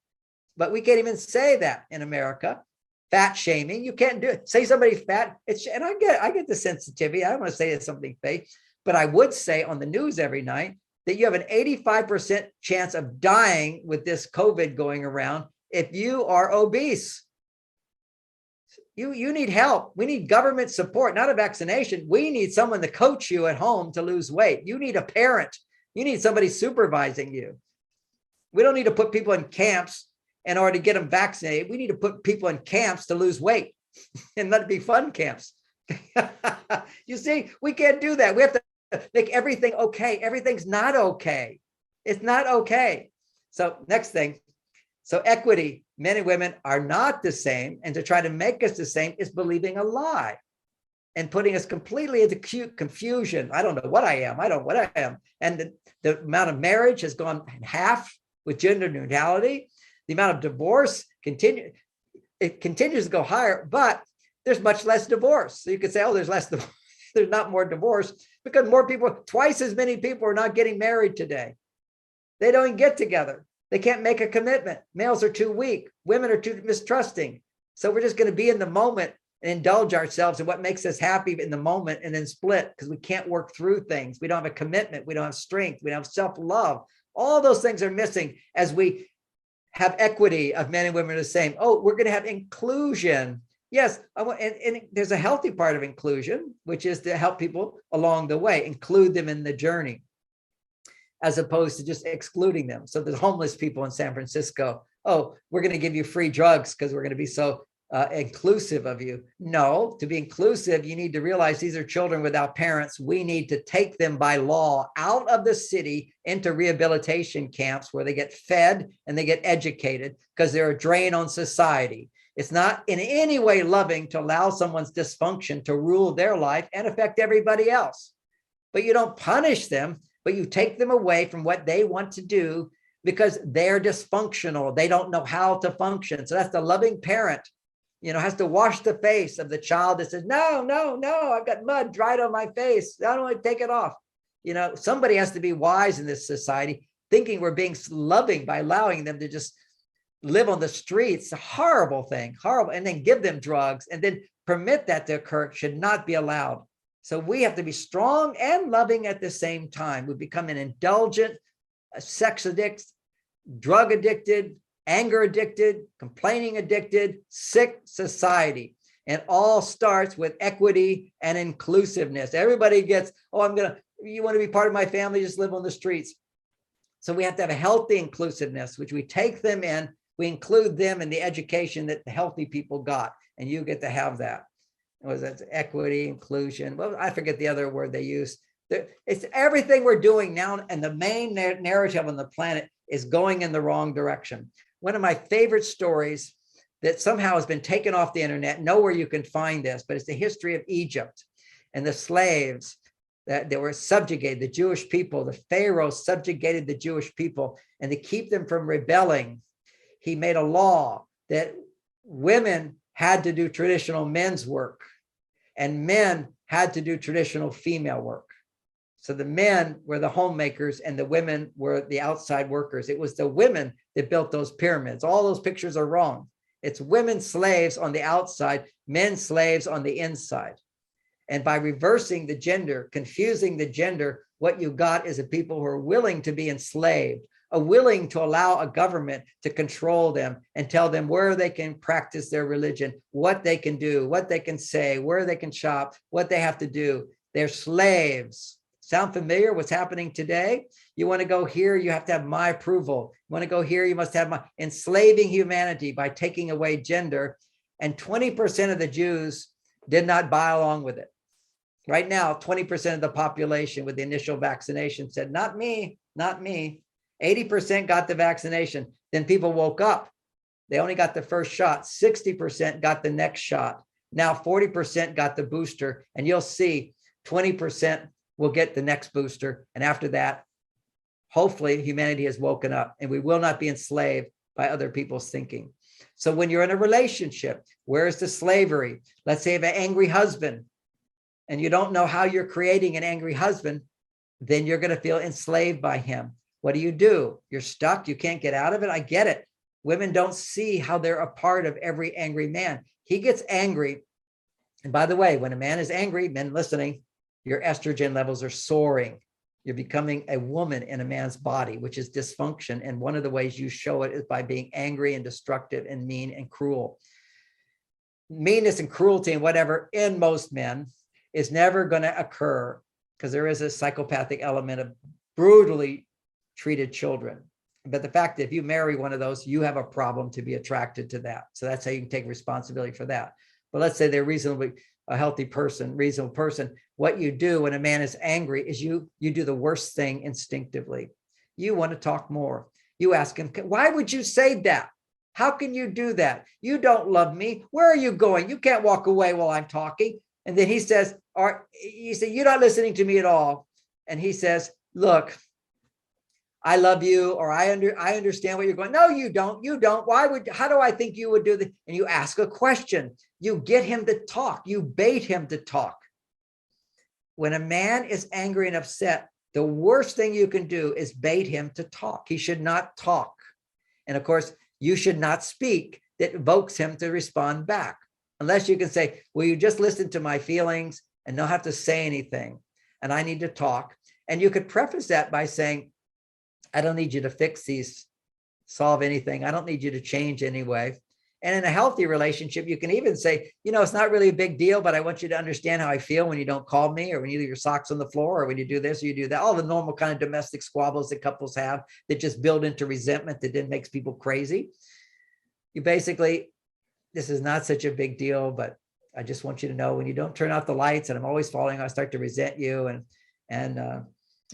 But we can't even say that in America. Fat shaming, you can't do it. Say somebody's fat. And I get the sensitivity. I don't want to say it's something fake, but I would say on the news every night that you have an 85% chance of dying with this COVID going around if you are obese. You need help. We need government support, not a vaccination. We need someone to coach you at home to lose weight. You need a parent. You need somebody supervising you. We don't need to put people in camps in order to get them vaccinated. We need to put people in camps to lose weight and let it be fun camps. You see, we can't do that. We have to make everything okay. Everything's not okay. It's not okay. So next thing. So equity, men and women are not the same. And to try to make us the same is believing a lie and putting us completely into confusion. I don't know what I am. I don't know what I am. And the amount of marriage has gone in half with gender neutrality. The amount of divorce continues to go higher, but there's much less divorce. So you could say, oh, there's less divorce. There's not more divorce because more people, twice as many people are not getting married today. They don't even get together. They can't make a commitment. Males are too weak. Women are too mistrusting. So we're just going to be in the moment and indulge ourselves in what makes us happy in the moment and then split because we can't work through things. We don't have a commitment. We don't have strength. We don't have self-love. All those things are missing as we have equity of men and women the same. Oh, we're going to have inclusion. Yes, and there's a healthy part of inclusion, which is to help people along the way, include them in the journey, as opposed to just excluding them. So the homeless people in San Francisco, oh, we're going to give you free drugs because we're going to be so inclusive of you. No, to be inclusive, you need to realize these are children without parents. We need to take them by law out of the city into rehabilitation camps where they get fed and they get educated because they're a drain on society. It's not in any way loving to allow someone's dysfunction to rule their life and affect everybody else. But you don't punish them, but you take them away from what they want to do because they're dysfunctional. They don't know how to function. So that's the loving parent, has to wash the face of the child that says, no, I've got mud dried on my face. I don't want to take it off. Somebody has to be wise in this society, thinking we're being loving by allowing them to just live on the streets. A horrible thing, horrible. And then give them drugs and then permit that to occur should not be allowed. So we have to be strong and loving at the same time. We become an indulgent, sex addict, drug addicted, anger addicted, complaining addicted, sick society. And all starts with equity and inclusiveness. Everybody gets, you want to be part of my family, just live on the streets. So we have to have a healthy inclusiveness, which we take them in, we include them in the education that the healthy people got, and you get to have that. Was that equity, inclusion? Well, I forget the other word they used. It's everything we're doing now, and the main narrative on the planet is going in the wrong direction. One of my favorite stories that somehow has been taken off the internet, nowhere you can find this, but it's the history of Egypt and the slaves that they were subjugated, the Jewish people. The Pharaoh subjugated the Jewish people, and to keep them from rebelling, he made a law that women had to do traditional men's work and men had to do traditional female work. So the men were the homemakers and the women were the outside workers. It was the women that built those pyramids. All those pictures are wrong. It's women slaves on the outside, men slaves on the inside. And by reversing the gender, confusing the gender, what you got is a people who are willing to be enslaved, are willing to allow a government to control them and tell them where they can practice their religion, what they can do, what they can say, where they can shop, what they have to do. They're slaves. Sound familiar? What's happening today? You want to go here, you have to have my approval. You want to go here, you must have my enslaving humanity by taking away gender. And 20% of the Jews did not buy along with it. Right now, 20% of the population with the initial vaccination said, not me, not me. 80% got the vaccination. Then people woke up. They only got the first shot. 60% got the next shot. Now 40% got the booster. And you'll see 20% will get the next booster. And after that, hopefully humanity has woken up and we will not be enslaved by other people's thinking. So when you're in a relationship, where is the slavery? Let's say you have an angry husband and you don't know how you're creating an angry husband, then you're going to feel enslaved by him. What do? You're stuck. You can't get out of it. I get it. Women don't see how they're a part of every angry man. He gets angry. And by the way, when a man is angry, men listening, your estrogen levels are soaring. You're becoming a woman in a man's body, which is dysfunction. And one of the ways you show it is by being angry and destructive and mean and cruel. Meanness and cruelty and whatever in most men is never going to occur because there is a psychopathic element of brutally treated children. But the fact that if you marry one of those, you have a problem to be attracted to that. So that's how you can take responsibility for that. But let's say they're reasonably a healthy person, reasonable person. What you do when a man is angry is you do the worst thing instinctively. You want to talk more. You ask him, why would you say that? How can you do that? You don't love me. Where are you going? You can't walk away while I'm talking. And then he says, you say, you're not listening to me at all. And he says, look, I love you, or I understand what you're going. No, you don't. You don't. How do I think you would do that? And you ask a question. You get him to talk. You bait him to talk. When a man is angry and upset, the worst thing you can do is bait him to talk. He should not talk. And of course, you should not speak. That evokes him to respond back. Unless you can say, will you just listen to my feelings and not have to say anything? And I need to talk. And you could preface that by saying, I don't need you to fix these, solve anything. I don't need you to change anyway. And in a healthy relationship, you can even say, it's not really a big deal, but I want you to understand how I feel when you don't call me, or when you leave your socks on the floor, or when you do this or you do that. All the normal kind of domestic squabbles that couples have that just build into resentment that then makes people crazy. You basically, this is not such a big deal, but I just want you to know when you don't turn out the lights and I'm always falling, I start to resent you. And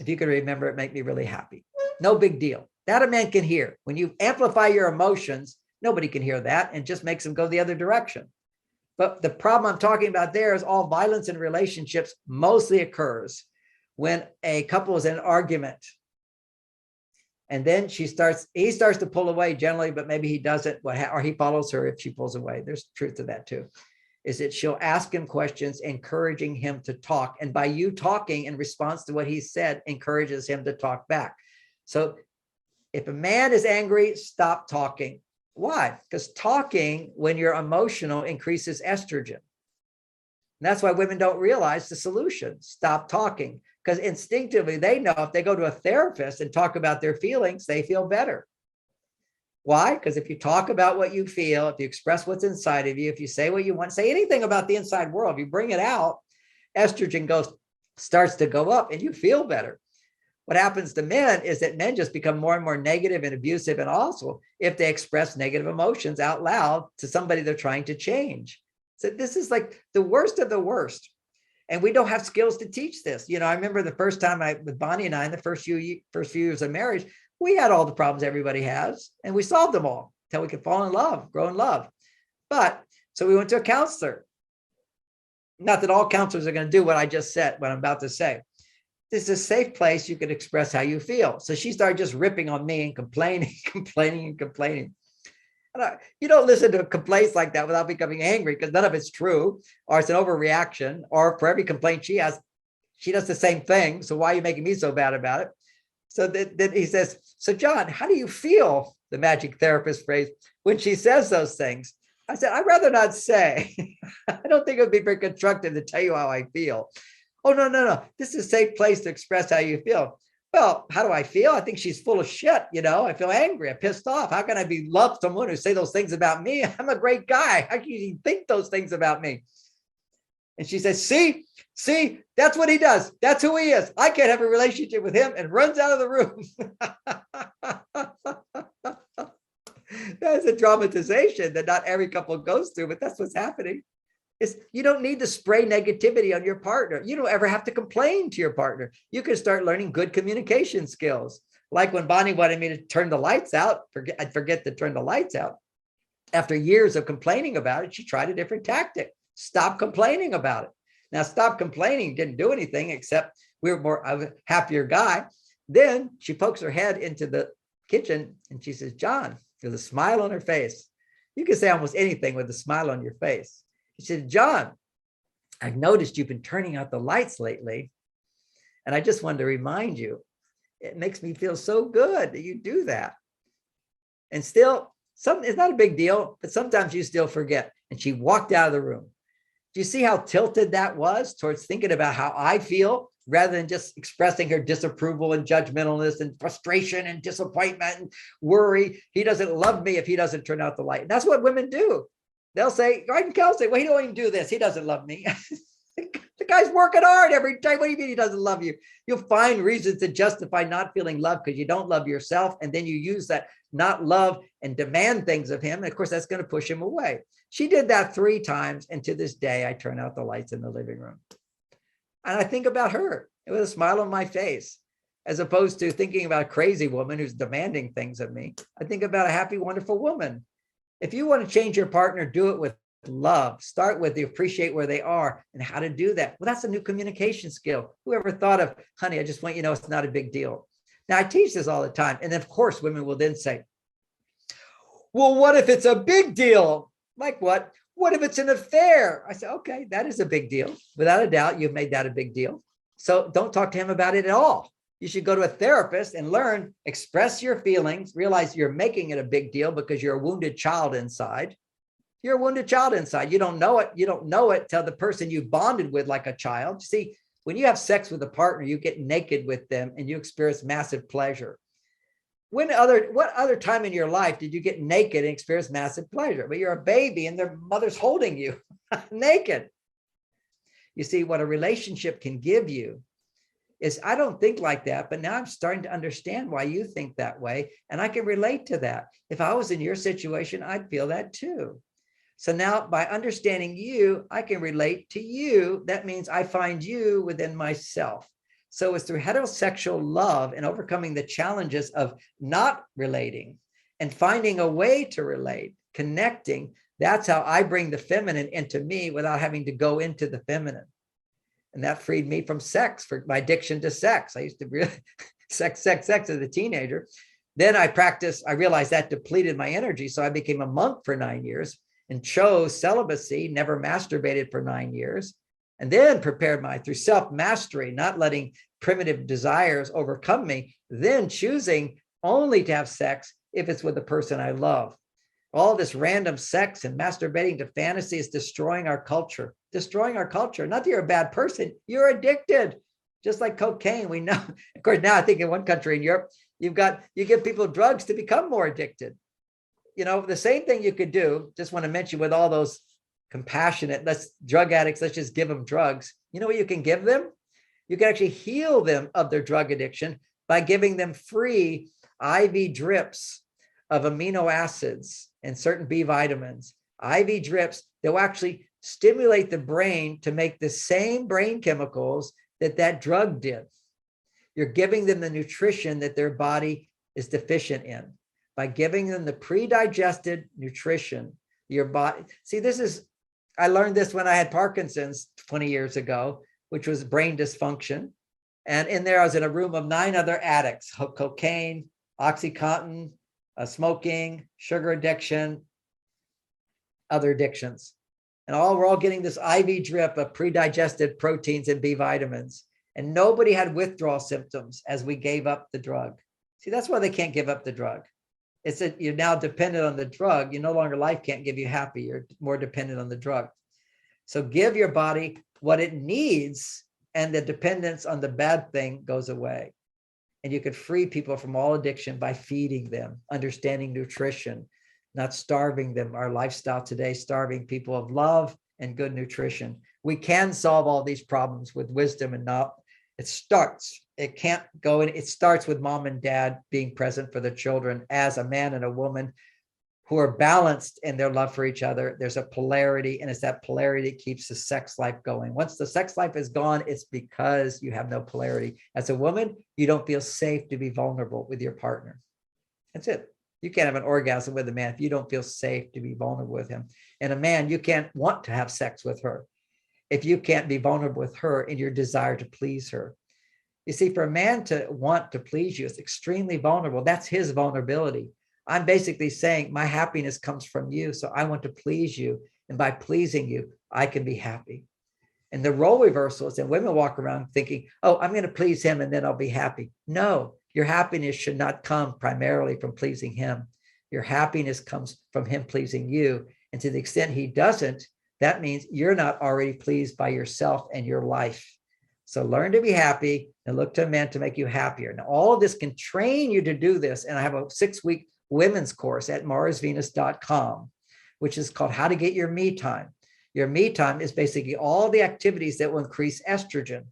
if you could remember it, make me really happy. No big deal. That a man can hear. When you amplify your emotions, nobody can hear that and just makes them go the other direction. But the problem I'm talking about there is all violence in relationships mostly occurs when a couple is in an argument. And then he starts to pull away generally, but maybe he doesn't, or he follows her if she pulls away. There's truth to that too. Is that she'll ask him questions, encouraging him to talk. And by you talking in response to what he said, encourages him to talk back. So if a man is angry, stop talking. Why? Because talking when you're emotional increases estrogen. And that's why women don't realize the solution. Stop talking. Because instinctively, they know if they go to a therapist and talk about their feelings, they feel better. Why? Because if you talk about what you feel, if you express what's inside of you, if you say what you want, say anything about the inside world, if you bring it out, estrogen starts to go up and you feel better. What happens to men is that men just become more and more negative and abusive, and also if they express negative emotions out loud to somebody they're trying to change. So this is like the worst of the worst. And we don't have skills to teach this. I remember the first time with Bonnie and I, in the first few years of marriage, we had all the problems everybody has, and we solved them all until we could fall in love, grow in love. But so we went to a counselor. Not that all counselors are going to do what I just said, what I'm about to say. This is a safe place you can express how you feel. So she started just ripping on me and complaining. You don't listen to complaints like that without becoming angry, because none of it's true, or it's an overreaction, or for every complaint she has, she does the same thing. So why are you making me so bad about it? So then he says, so John, how do you feel, the magic therapist phrase, when she says those things? I said, I'd rather not say. I don't think it would be very constructive to tell you how I feel. Oh, no. This is a safe place to express how you feel. Well, how do I feel? I think she's full of shit. I feel angry. I'm pissed off. How can I love someone who say those things about me? I'm a great guy. How can you think those things about me? And she says, see, that's what he does. That's who he is. I can't have a relationship with him, and runs out of the room. That's a dramatization that not every couple goes through, but that's what's happening. You don't need to spray negativity on your partner. You don't ever have to complain to your partner. You can start learning good communication skills. Like when Bonnie wanted me to turn the lights out, I'd forget to turn the lights out. After years of complaining about it, she tried a different tactic. Stop complaining about it. Now, stop complaining didn't do anything, except I was a happier guy. Then she pokes her head into the kitchen and she says, John, with a smile on her face. You can say almost anything with a smile on your face. She said, John, I've noticed you've been turning out the lights lately. And I just wanted to remind you, it makes me feel so good that you do that. And still, it's not a big deal, but sometimes you still forget. And she walked out of the room. Do you see how tilted that was towards thinking about how I feel, rather than just expressing her disapproval and judgmentalness and frustration and disappointment and worry? He doesn't love me if he doesn't turn out the light. And that's what women do. They'll say, I can say, well, he don't even do this. He doesn't love me. The guy's working hard every day. What do you mean he doesn't love you? You'll find reasons to justify not feeling love because you don't love yourself. And then you use that not love and demand things of him. And of course, that's going to push him away. She did that 3 times. And to this day, I turn out the lights in the living room. And I think about her with a smile on my face, as opposed to thinking about a crazy woman who's demanding things of me. I think about a happy, wonderful woman. If you want to change your partner, do it with love. Start with the appreciate where they are and how to do that. Well, that's a new communication skill. Whoever thought of, honey, I just want you to know it's not a big deal. Now, I teach this all the time. And then, of course, women will then say, well, what if it's a big deal? Like what? What if it's an affair? I say, okay, that is a big deal. Without a doubt, you've made that a big deal. So don't talk to him about it at all. You should go to a therapist and learn, express your feelings, realize you're making it a big deal because you're a wounded child inside. You're a wounded child inside. You don't know it. You don't know it till the person you bonded with like a child. See, when you have sex with a partner, you get naked with them and you experience massive pleasure. What other time in your life did you get naked and experience massive pleasure? But you're a baby and their mother's holding you naked. You see, what a relationship can give you is, I don't think like that, but now I'm starting to understand why you think that way. And I can relate to that. If I was in your situation, I'd feel that too. So now by understanding you, I can relate to you. That means I find you within myself. So it's through heterosexual love and overcoming the challenges of not relating and finding a way to relate, connecting. That's how I bring the feminine into me without having to go into the feminine. And that freed me from sex, for my addiction to sex. I used to really sex as a teenager. Then I realized that depleted my energy. So I became a monk for 9 years and chose celibacy, never masturbated for 9 years. And then prepared through self-mastery, not letting primitive desires overcome me, then choosing only to have sex if it's with the person I love. All this random sex and masturbating to fantasy is destroying our culture. Not that you're a bad person, you're addicted. Just like cocaine, we know. Of course, now I think in one country in Europe, you give people drugs to become more addicted. The same thing you could do, just want to mention with all those compassionate, drug addicts, let's just give them drugs. You know what you can give them? You can actually heal them of their drug addiction by giving them free IV drips of amino acids and certain B vitamins. IV drips, they'll actually stimulate the brain to make the same brain chemicals that drug did. You're giving them the nutrition that their body is deficient in. By giving them the pre-digested nutrition, your body, see, I learned this when I had Parkinson's 20 years ago, which was brain dysfunction. And in there, I was in a room of 9 other addicts: cocaine, Oxycontin, smoking, sugar addiction, other addictions. And we're all getting this IV drip of pre-digested proteins and B vitamins. And nobody had withdrawal symptoms as we gave up the drug. See, that's why they can't give up the drug. It's that you're now dependent on the drug. You no longer, life can't give you happy. You're more dependent on the drug. So give your body what it needs, and the dependence on the bad thing goes away. And you could free people from all addiction by feeding them, understanding nutrition, not starving them. Our lifestyle today, starving people of love and good nutrition. We can solve all these problems with wisdom and not. It starts with mom and dad being present for the children as a man and a woman who are balanced in their love for each other. There's a polarity, and it's that polarity that keeps the sex life going. Once the sex life is gone, it's because you have no polarity. As a woman, you don't feel safe to be vulnerable with your partner. That's it. You can't have an orgasm with a man if you don't feel safe to be vulnerable with him. And a man, you can't want to have sex with her if you can't be vulnerable with her in your desire to please her. You see, for a man to want to please you is extremely vulnerable. That's his vulnerability. I'm basically saying my happiness comes from you, so I want to please you. And by pleasing you, I can be happy. And the role reversal is that women walk around thinking, oh, I'm going to please him and then I'll be happy. No, your happiness should not come primarily from pleasing him. Your happiness comes from him pleasing you. And to the extent he doesn't, that means you're not already pleased by yourself and your life. So learn to be happy and look to a man to make you happier. Now, all of this can train you to do this. And I have a 6-week women's course at marsvenus.com, which is called How to Get Your Me Time. Your me time is basically all the activities that will increase estrogen.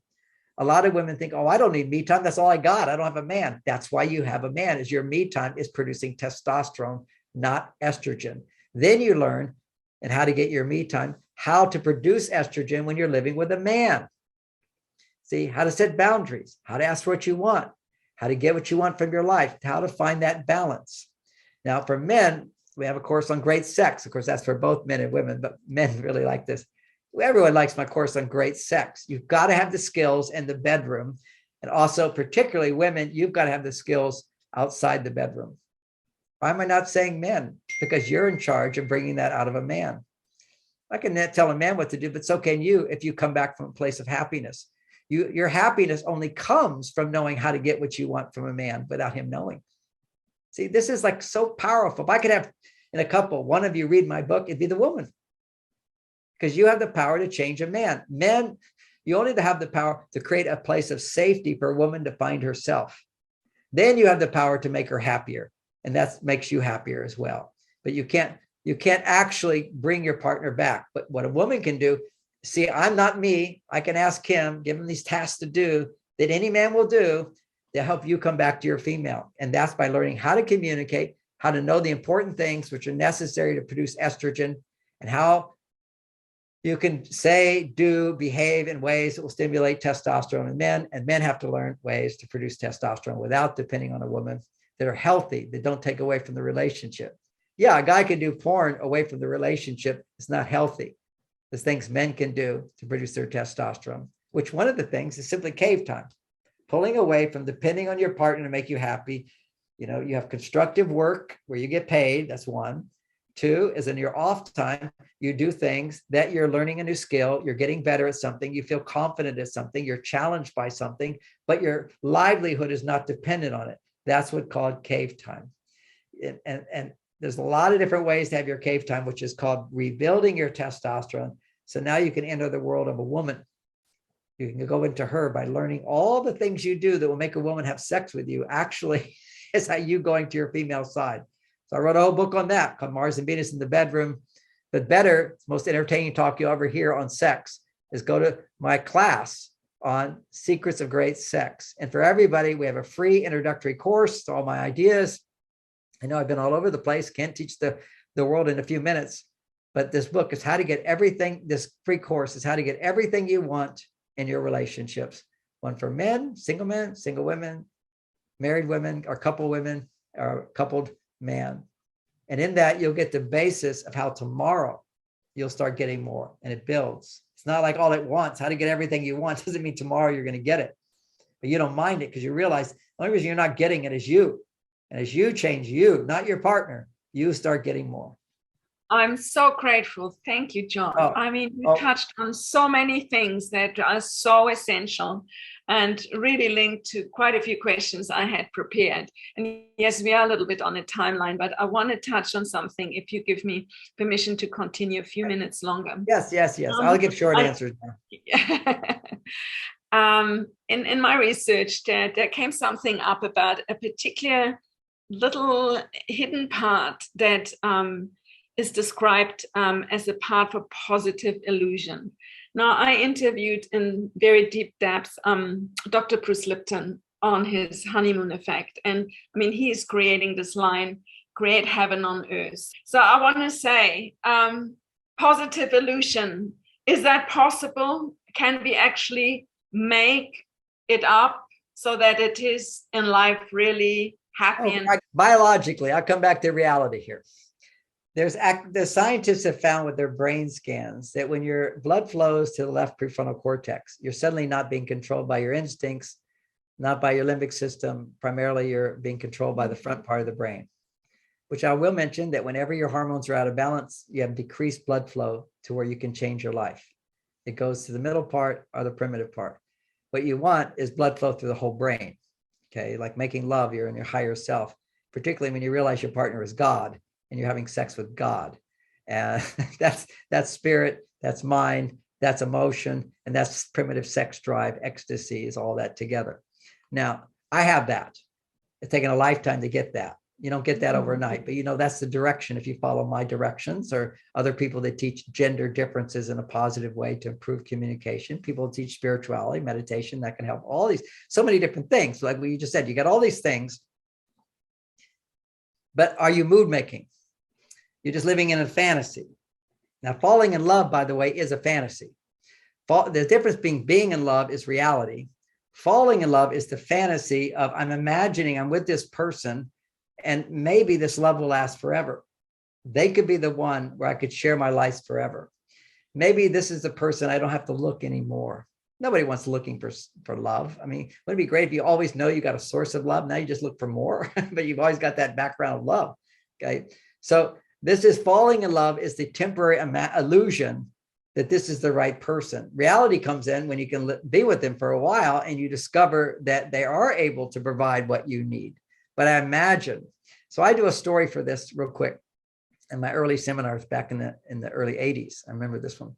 A lot of women think, oh, I don't need me time. That's all I got. I don't have a man. That's why you have a man, is your me time is producing testosterone, not estrogen. Then you learn, and How to Get Your Me Time, how to produce estrogen when you're living with a man. See, how to set boundaries, how to ask for what you want, how to get what you want from your life, how to find that balance. Now, for men, we have a course on great sex. Of course, that's for both men and women, but men really like this. Everyone likes my course on great sex. You've got to have the skills in the bedroom. And also, particularly women, you've got to have the skills outside the bedroom. Why am I not saying men? Because you're in charge of bringing that out of a man. I can tell a man what to do, but so can you if you come back from a place of happiness. Your happiness only comes from knowing how to get what you want from a man without him knowing. See, this is like so powerful. If I could have in a couple, one of you read my book, it'd be the woman. Because you have the power to change a man. Men, you only have the power to create a place of safety for a woman to find herself. Then you have the power to make her happier. And that makes you happier as well. But you can't actually bring your partner back. But what a woman can do, see, I'm not me. I can ask him, give him these tasks to do that any man will do to help you come back to your female. And that's by learning how to communicate, how to know the important things which are necessary to produce estrogen, and how you can say, do, behave in ways that will stimulate testosterone in men. And men have to learn ways to produce testosterone without depending on a woman, that are healthy, that don't take away from the relationship. Yeah, a guy can do porn away from the relationship. It's not healthy. There's things men can do to produce their testosterone, which one of the things is simply cave time, pulling away from depending on your partner to make you happy. You know, you have constructive work where you get paid. That's one. Two is in your off time, you do things that you're learning a new skill. You're getting better at something. You feel confident at something. You're challenged by something, but your livelihood is not dependent on it. That's what's called cave time. And there's a lot of different ways to have your cave time, which is called rebuilding your testosterone. So now you can enter the world of a woman. You can go into her by learning all the things you do that will make a woman have sex with you. Actually, is how you going to your female side. So I wrote a whole book on that called Mars and Venus in the Bedroom. But better, most entertaining talk you'll ever hear on sex is go to my class on Secrets of Great Sex. And for everybody, we have a free introductory course to all my ideas. I know I've been all over the place, can't teach the world in a few minutes, But this book is how to get everything, this free course is how to get everything you want in your relationships. One for men, single women, married women, or couple women, or coupled man. And in that, you'll get the basis of how tomorrow you'll start getting more, and it builds. It's not like all at once. How to get everything you want doesn't mean tomorrow you're going to get it. But you don't mind it because you realize the only reason you're not getting it is you. And as you change you, not your partner, you start getting more. I'm so grateful. Thank you, John. Oh, I mean, you touched on so many things that are so essential and really linked to quite a few questions I had prepared. And yes, we are a little bit on a timeline, but I want to touch on something if you give me permission to continue a few minutes longer. Yes. I'll give short answers now. In my research, there came something up about a particular little hidden part that is described as a part for positive illusion. Now, I interviewed in very deep depth Dr. Bruce Lipton on his honeymoon effect. And I mean, he is creating this line, create heaven on earth. So I want to say, positive illusion, is that possible? Can we actually make it up so that it is in life really happy? Biologically, I'll come back to reality here. The scientists have found with their brain scans that when your blood flows to the left prefrontal cortex, you're suddenly not being controlled by your instincts, not by your limbic system. Primarily, you're being controlled by the front part of the brain, which I will mention that whenever your hormones are out of balance, you have decreased blood flow to where you can change your life. It goes to the middle part or the primitive part. What you want is blood flow through the whole brain. Okay, like making love, you're in your higher self, particularly when you realize your partner is God and you're having sex with God. And that's spirit, that's mind, that's emotion, and that's primitive sex drive, ecstasy, is all that together. Now, I have that. It's taken a lifetime to get that. You don't get that overnight, but that's the direction. If you follow my directions or other people that teach gender differences in a positive way to improve communication, people teach spirituality, meditation, that can help all these, so many different things. Like what you just said, you got all these things, but are you mood making? You're just living in a fantasy. Now, falling in love, by the way, is a fantasy. The difference being in love is reality. Falling in love is the fantasy of I'm imagining I'm with this person and maybe this love will last forever. They could be the one where I could share my life forever. Maybe this is the person I don't have to look anymore. Nobody wants looking for love. I mean, wouldn't it be great if you always know you got a source of love? Now you just look for more, but you've always got that background of love. Okay. So this is falling in love is the temporary illusion that this is the right person. Reality comes in when you can be with them for a while and you discover that they are able to provide what you need. But I imagine, so I do a story for this real quick. In my early seminars back in the early 80s, I remember this one.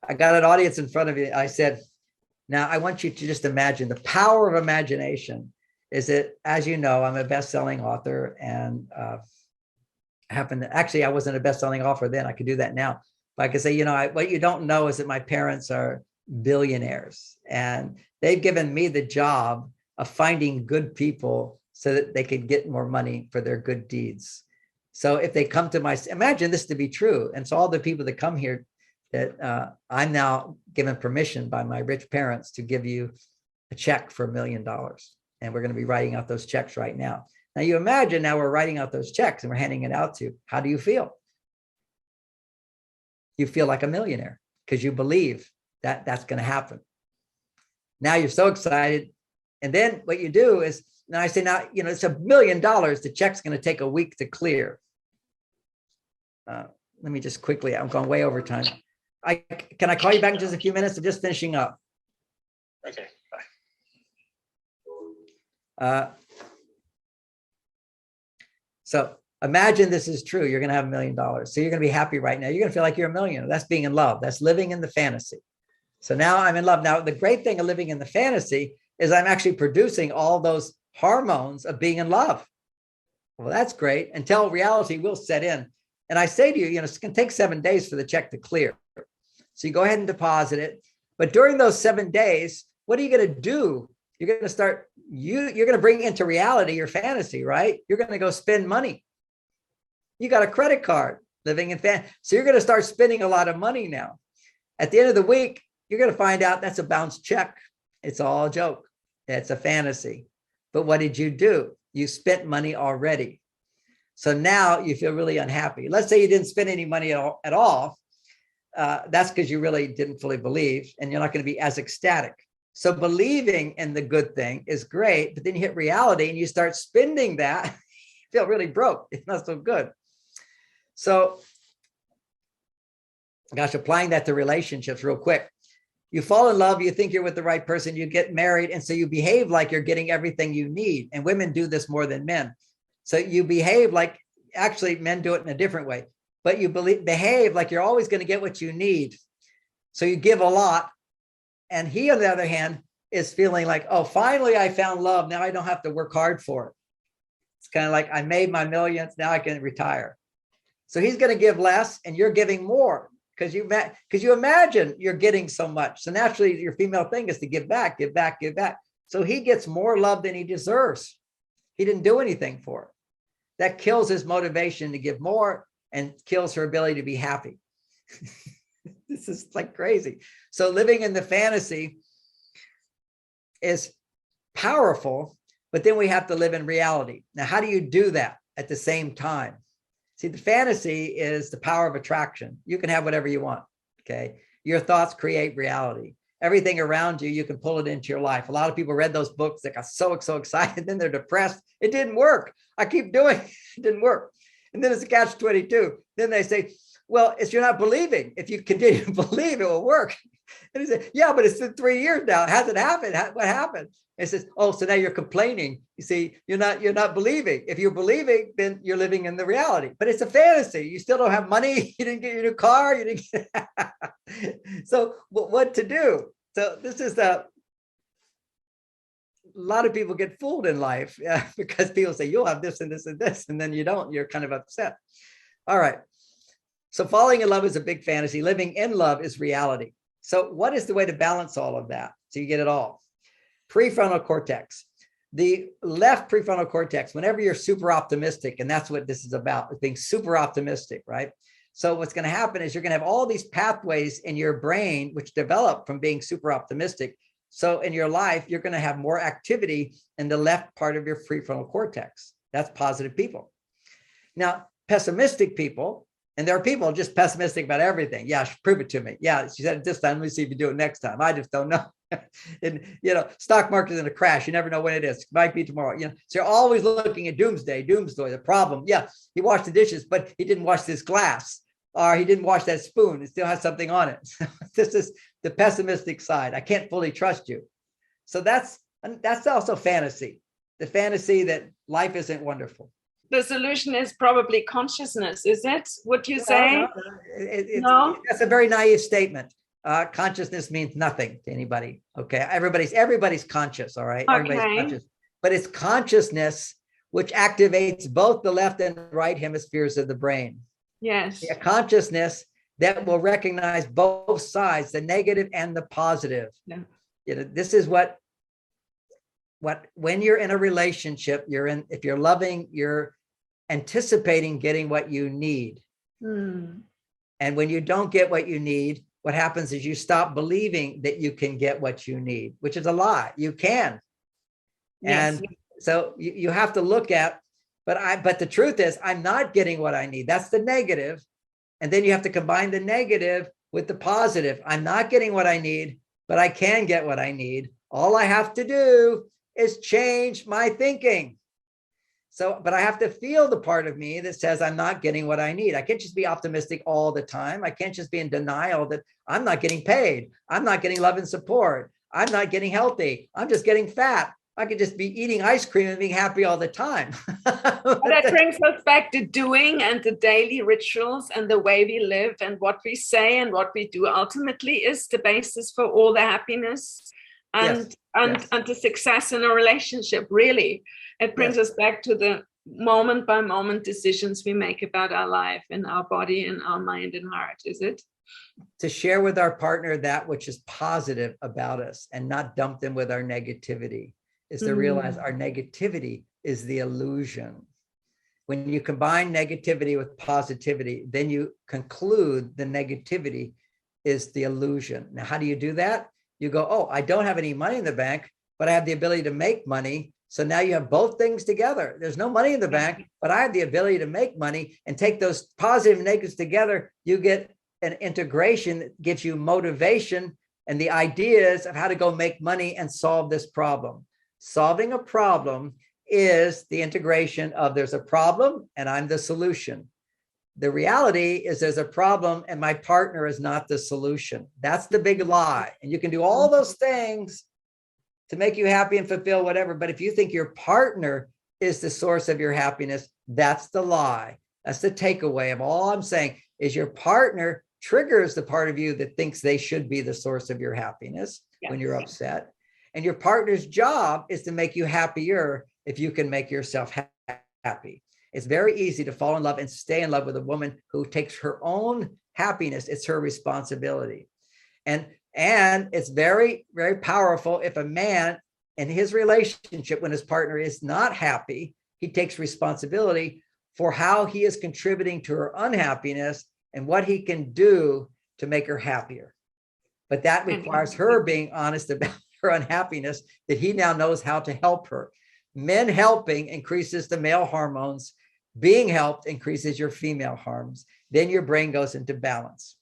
I got an audience in front of you. I said, now I want you to just imagine the power of imagination is that, as you know, I'm a best-selling author and actually, I wasn't a best-selling author then. I could do that now. But I could say, what you don't know is that my parents are billionaires and they've given me the job of finding good people so that they could get more money for their good deeds. So if they come to imagine this to be true. And so all the people that come here that I'm now given permission by my rich parents to give you a check for $1 million. And we're going to be writing out those checks right now. Now you imagine now we're writing out those checks and we're handing it out to you. How do you feel? You feel like a millionaire because you believe that that's going to happen. Now you're so excited. And then what you do is, now I say, now, it's $1 million. The check's going to take a week to clear. Let me just quickly, I'm going way over time. Can I call you back in just a few minutes? I'm just finishing up. Okay, bye. So imagine this is true. You're going to have $1 million. So you're going to be happy right now. You're going to feel like you're a millionaire. That's being in love. That's living in the fantasy. So now I'm in love. Now, the great thing of living in the fantasy is I'm actually producing all those hormones of being in love. Well, that's great until reality will set in. And I say to you, it's going to take 7 days for the check to clear. So you go ahead and deposit it. But during those 7 days, what are you going to do? You're going to start, you're going to bring into reality your fantasy, right? You're going to go spend money. You got a credit card. living in fantasy. So you're going to start spending a lot of money now. At the end of the week, you're going to find out that's a bounced check. It's all a joke. It's a fantasy. But what did you do? You spent money already. So now you feel really unhappy. Let's say you didn't spend any money at all. That's because you really didn't fully believe, and you're not going to be as ecstatic. So believing in the good thing is great, but then you hit reality and you start spending that, you feel really broke. It's not so good. So, gosh, applying that to relationships real quick. You fall in love, you think you're with the right person, you get married, and so you behave like you're getting everything you need. And women do this more than men. So you behave like, actually men do it in a different way, but you behave like you're always going to get what you need. So you give a lot. And he, on the other hand, is feeling like, oh, finally I found love. Now I don't have to work hard for it. It's kind of like, I made my millions, now I can retire. So he's going to give less and you're giving more because you imagine you're getting so much. So naturally your female thing is to give back, give back, give back. So he gets more love than he deserves. He didn't do anything for it. That kills his motivation to give more and kills her ability to be happy. This is like crazy. So living in the fantasy is powerful, but then we have to live in reality. Now, how do you do that at the same time? See, the fantasy is the power of attraction. You can have whatever you want, okay? Your thoughts create reality. Everything around you, you can pull it into your life. A lot of people read those books that got so excited, then they're depressed. It didn't work. I keep doing it. It didn't work. And then it's a catch-22. Then they say, well, it's you're not believing. If you continue to believe, it will work. And he said, yeah, but it's been 3 years now. It hasn't happened. What happened? It says, oh, so now you're complaining. You see, you're not believing. If you're believing, then you're living in the reality. But it's a fantasy. You still don't have money. You didn't get your new car. You didn't get So what to do? So this is a lot of people get fooled in life because people say, you'll have this and this and this, and then you don't. You're kind of upset. All right. So falling in love is a big fantasy. Living in love is reality. So what is the way to balance all of that so you get it all? Prefrontal cortex. The left prefrontal cortex, whenever you're super optimistic, and that's what this is about, being super optimistic, right? So what's going to happen is you're going to have all these pathways in your brain which develop from being super optimistic. So in your life, you're going to have more activity in the left part of your prefrontal cortex. That's positive people. Now, pessimistic people, and there are people just pessimistic about everything. Yeah, prove it to me. Yeah, she said it this time. Let me see if you do it next time. I just don't know. And, stock market is in a crash. You never know when it is. It might be tomorrow. So you're always looking at doomsday, the problem. Yeah, he washed the dishes, but he didn't wash this glass, or he didn't wash that spoon. It still has something on it. This is the pessimistic side. I can't fully trust you. So that's also fantasy. The fantasy that life isn't wonderful. The solution is probably consciousness, is it? Would you say? No. That's a very naive statement. Consciousness means nothing to anybody. Okay, everybody's conscious. All right, okay. Everybody's conscious, but it's consciousness which activates both the left and right hemispheres of the brain. Yes, a consciousness that will recognize both sides, the negative and the positive. Yeah. This is what when you're in a relationship, if you're loving, you're anticipating getting what you need. And when you don't get what you need, what happens is you stop believing that you can get what you need, which is a lie. You can. Yes. And so you have to look at, but the truth is I'm not getting what I need. That's the negative. And then you have to combine the negative with the positive. I'm not getting what I need, but I can get what I need. All I have to do is change my thinking. So, but I have to feel the part of me that says I'm not getting what I need. I can't just be optimistic all the time. I can't just be in denial that I'm not getting paid. I'm not getting love and support. I'm not getting healthy. I'm just getting fat. I could just be eating ice cream and being happy all the time. That brings us back to doing and the daily rituals and the way we live and what we say and what we do ultimately is the basis for all the happiness and the success in a relationship, really. It brings us back to the moment by moment decisions we make about our life and our body and our mind and heart, is it? To share with our partner that which is positive about us and not dump them with our negativity, is to realize our negativity is the illusion. When you combine negativity with positivity, then you conclude the negativity is the illusion. Now, how do you do that? You go, oh, I don't have any money in the bank, but I have the ability to make money. So now you have both things together. There's no money in the bank, but I have the ability to make money, and take those positive and negatives together. You get an integration that gives you motivation and the ideas of how to go make money and solve this problem. Solving a problem is the integration of there's a problem and I'm the solution. The reality is there's a problem and my partner is not the solution. That's the big lie. And you can do all those things to make you happy and fulfill whatever. But if you think your partner is the source of your happiness, that's the lie. That's the takeaway of all I'm saying is your partner triggers the part of you that thinks they should be the source of your happiness when you're upset. And your partner's job is to make you happier if you can make yourself happy. It's very easy to fall in love and stay in love with a woman who takes her own happiness. It's her responsibility. And it's very, very powerful if a man in his relationship, when his partner is not happy, he takes responsibility for how he is contributing to her unhappiness and what he can do to make her happier. But that requires her being honest about her unhappiness, that he now knows how to help her. Men helping increases the male hormones. Being helped increases your female hormones. Then your brain goes into balance.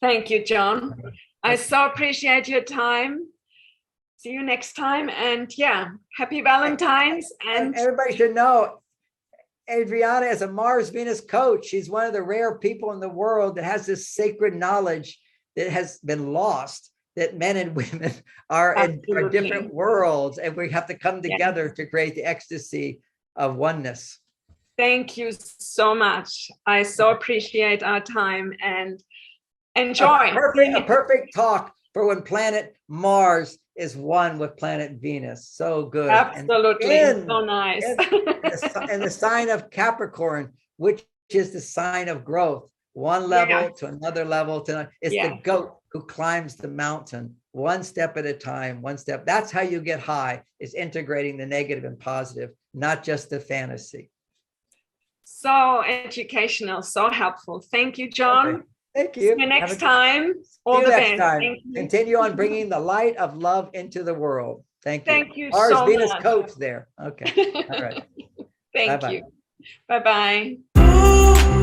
Thank you, John. I so appreciate your time. See you next time. And yeah, happy Valentine's. And everybody should know, Adriane is a Mars-Venus coach. She's one of the rare people in the world that has this sacred knowledge that has been lost, that men and women are in different worlds, and we have to come together to create the ecstasy of oneness. Thank you so much. I so appreciate our time and enjoy. A perfect talk for when planet Mars is one with planet Venus. So good. Absolutely. So nice. And the sign of Capricorn, which is the sign of growth, one level to another level. It's the goat who climbs the mountain one step at a time, one step. That's how you get high, is integrating the negative and positive, not just the fantasy. So educational, so helpful. Thank you, John. Okay. Thank you. See you next time. All the best. Thank you. Continue on bringing the light of love into the world. Thank you. Thank you Mars, so Venus much. coach there. Okay. All right. Thank Bye-bye. you. Bye-bye.